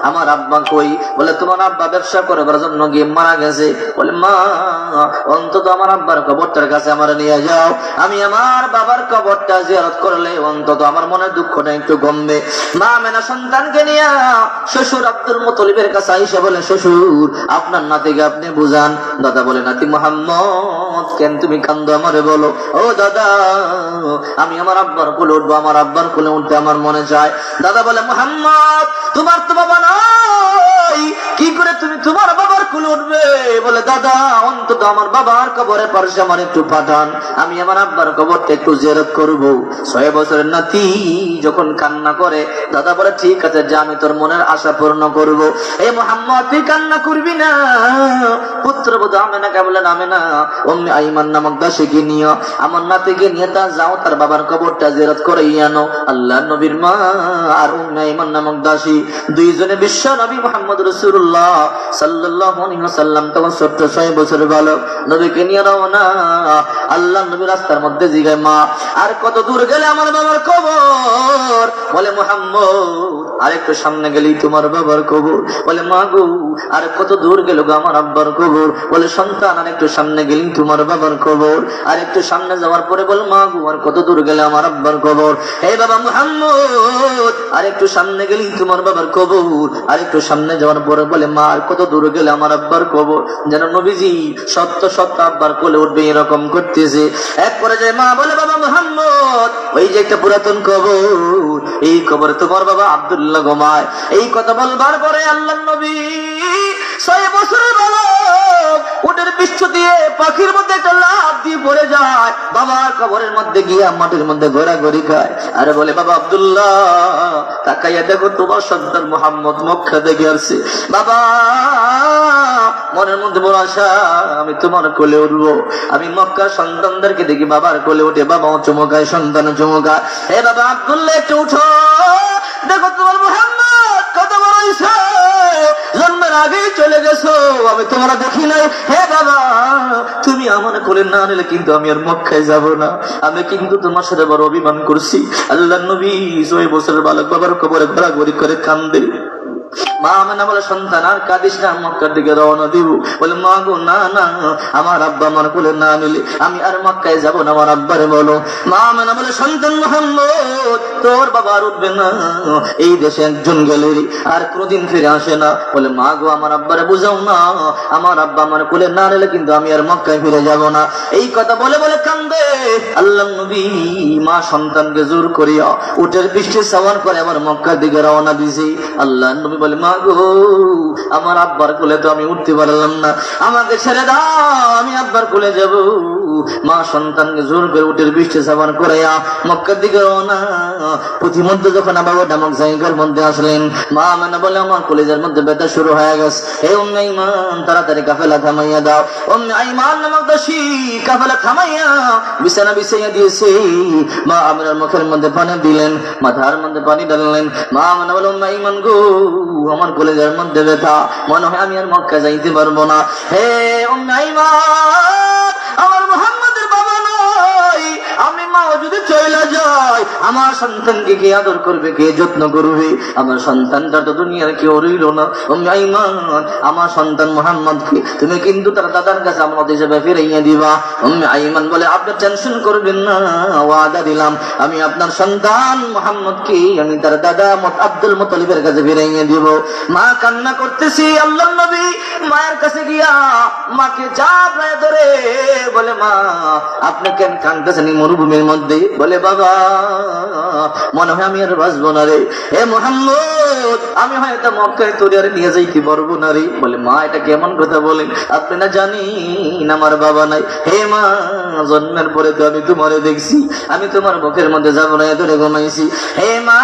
আমার আব্বা কই? বলে, তোমার আব্বা ব্যবসা করবার জন্য গিয়ে মারা গেছে। বলে, মা অন্তত আমার আব্বার কবরটার কাছে আমার নিয়ে যাও, আমি আমার বাবার কবরটা জিয়ারত করলে অন্তত আমার মনের দুঃখটা একটু কমবে। মা আমেনা সন্তানকে নিয়ে শ্বশুর আব্দুল মুত্তালিবের কাছে আইসা বলে, শ্বশুর আপনার নাতিকে আপনি বুঝান। দাদা বলে, নাতি মুহাম্মদ কেন তুমি কান্দো আমারে বলো। ও দাদা আমি আমার আব্বার কোলে উঠবো, আমার আব্বার কোলে উঠতে আমার মনে চায়। দাদা বলে, মুহাম্মদ তোমার তো বাবা নাই, কি করে তুমি তোমার বাবার কোলে উঠবে? বলে, দাদা অন্তত আমার বাবার কবরের পাশে আমার একটু পাঠান, আমি আমার আব্বার কবরটা একটু জিয়ারত করবো। 6 বছরের নাতি যখন কান্না করে, দাদা বলে, ঠিক আছে যা, আমি তোর মনের আশা পূর্ণ করবো। এই মুহাম্মদ তুই কান্না করবি না। পুত্রবধূ আমেনাকে বলেন, আমেনা উম্মে আইমান নামক দাসীকে নিয়ে আমার নাতিকে নিয়ে তা যাও, তার বাবার কবরটা জিয়ারত করে আনো। আল্লাহ নবীর মা আর উম্মে আইমান নামক দাসী দুইজনে বিশ্ব নবী মুহাম্মদ রাসূলুল্লাহ সাল্লাল্লাহু আলাইহি ওয়াসাল্লাম তখন ছোট্ট 6 বছরের বালক নবীকে নিয়ে রওনা। আল্লাহ নবী রাস্তার মধ্যে জিগায়, মা আর কত দূর গেলে আমার বাবার কবর? বলে, মুহাম্মদ আরেকটু সামনে গেলেই তোমার বাবার কবর। বলে, মা গো আর কত দূর গেল গো আমার আব্বার কবর? বলে, সন্তান আর একটু সামনে গেলেই তোমার বাবার কবর। আর একটু সামনে যাওয়ার পরে বলে, মা গো আর কত দূর গেলে আমার আব্বার কবর? হে বাবা মুহাম্মদ আর একটু সামনে গেলেই তোমার বাবার কবর। আর একটু সামনে যাওয়ার পরে বলে, মা আর কত দূর গেলে আমার আব্বার কবর? যেন নবীজি সত্য সত্য আব্বার কোলে উঠবে এরকম করতেছে। এক করে যায় মা বলে, বাবা মুহাম্মদ ওই যে একটা পুরাতন কবর, এই কবরে তোমার বাবা আব্দুল্লাহ ঘুমায়। এই কথা বলবার পরে আল্লাহ নবী 6 বছরের বালক উটের পৃষ্ঠ দিয়ে পাখির মধ্যে একটা লাফ দিয়ে পড়ে যায়, বাবার কবরের মধ্যে গিয়া মাটির মধ্যে ঘোরাঘুরি খায়। আরে বলে, বাবা আব্দুল্লাহ তাকাইয়া দেখো তোমার সন্তান মুহাম্মদ মক্কা থেকে আসছে। বাবা মনের মধ্যে বড় আশা, আমি তোমার কোলে উঠবো। আমি মক্কার সন্তানদেরকে দেখি বাবার কোলে উঠে বাবাও চমকায়, সন্তানও চমকায়। হে বাবা আব্দুল্লাহ একটু উঠো, দেখো তোমার মুহাম্মদ কত বড় হইছে, জন্মের আগেই চলে গেছো, আমি তোমরা দেখি নাই। হে বাবা তুমি আমার কোলে না নিলে কিন্তু আমি আর মক্কায় যাব না, আমি কিন্তু তোমার সাথে বড় অভিমান করছি। আল্লাহ নবী 6 বছরের বালক বাবার কবরে ঘোরাঘুরি করে কান্দে। মা আমেনা বলে, সন্তান আর কাঁদিস না, মক্কার দিকে রওনা দিব। বলে, মা গো না না, আমার আব্বা আমার কোলে না নিলে আমি আর মক্কায় যাব না, আমার আব্বারে বলো। মা আমেনা বলে, সন্তান মুহাম্মদ তোর বাবা আর উঠবে না, এই দেশে একজন গেলে আর কোনদিন ফিরে আসে না। বলে, মা গো আমার আব্বারে বুঝাও না, আমার আব্বা আমার কোলে না নিলে কিন্তু আমি আর মক্কায় ফিরে যাব না। এই কথা বলে বলে কান্দে। আল্লাহ নবী মা সন্তানকে জোর করিয়া উটের পৃষ্ঠে সাওয়ার করে আমার মক্কার দিকে রওনা দিয়েছে। আল্লাহ নবী বলে, মা গো আমার আব্বার কোলে তো আমি উঠতে পারলাম না, আমাকে ছেড়ে দাও, আমি আব্বার কোলে যাব। মা সন্তানকে জোর করে উটের পৃষ্ঠে সাওয়ার করাইয়া মক্কার দিকে রওনা। প্রতিমধ্যে যখন আবার নামক জায়গার মধ্যে আসলেন, মা আমেনা বলে, আমার কলেজের মধ্যে ব্যথা শুরু হয়ে গেছে। হে উম্মে আইমান তাড়াতাড়ি কাফেলা থামাইয়া দাও। উম্মে আইমান নামক দাসী কাফেলা থামাইয়া বিছানা বিছাইয়া দিয়েছে। মা আমেনার মুখের মধ্যে পানি দিলেন, মাথার মধ্যে পানি ঢাললেন। মা আমেনা বলে, উম্মে আইমান গো আমার কলেজের মধ্যে ব্যথা, মনে হয় আমি আর মক্কা যাইতে পারবো না। হে উম্মে আইমান আমার মুহাম্মদের বাবা নাই, আমি মা যদি চলে যায় আমার সন্তানকে কে আদর করবে, কে যত্ন করবে? আমার সন্তানটা তো দুনিয়ার কেউ রইল না। উম্মে আইমান আমার সন্তান মুহাম্মদকে তুমি কিন্তু তার দাদার কাছে আমাদের হিসেবে ফিরাইয়া দিবা। উম্মে আইমান বলে, আপনি টেনশন করবেন না, ওয়াদা দিলাম আমি আপনার সন্তান মুহাম্মদকে আমি তার দাদা আব্দুল মুত্তালিবের কাছে ফিরাইয়া দিব। মা কান্না করতেছি। আল্লাহর নবী মায়ের কাছে গিয়া মাকে চাপড়ে ধরে বলে, মা আপনি কেন কাঁদতেছেন মরুভূমির মধ্যে? বলে, বাবা মনে হয় আমি আর বাঁচবো না রে, হে মুহাম্মদ আমি হয়তো মক্কায় তোরে আর নিয়ে যাইতে পারবো না রে। বলে মা এটা কেমন কথা বলেন, আপনি না জানেন আমার বাবা নাই? হে মা জন্মের পরে তো আমি তোমারে দেখছি, আমি তোমার বুকের মধ্যে যাবো না ধরে ঘুমাইছি। হে মা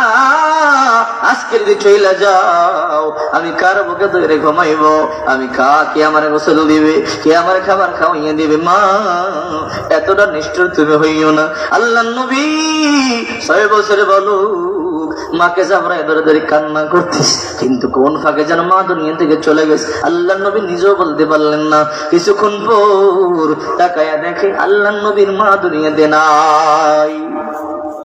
আজকে যদি চইলা যাও আমি কার বুকে ধরে ঘুমাইব, আমি কে আমার গোসল দিবে, কে আমার খাবার খাওয়াইয়ে দিবে? মা এতটা নিষ্ঠুর তুমি হইও না। আল্লাহ নবী 6 বছরে বলো মাকে জাবরায় ধরে ধরে কান্না করতিস, কিন্তু কোন ফাঁকে যেন মা দুনিয়া থেকে চলে গেছে আল্লাহ নবী নিজেও বলতে পারলেন না। কিছুক্ষণ পর তাকায়া দেখে আল্লাহ নবীর মা দুনিয়াতে নাই।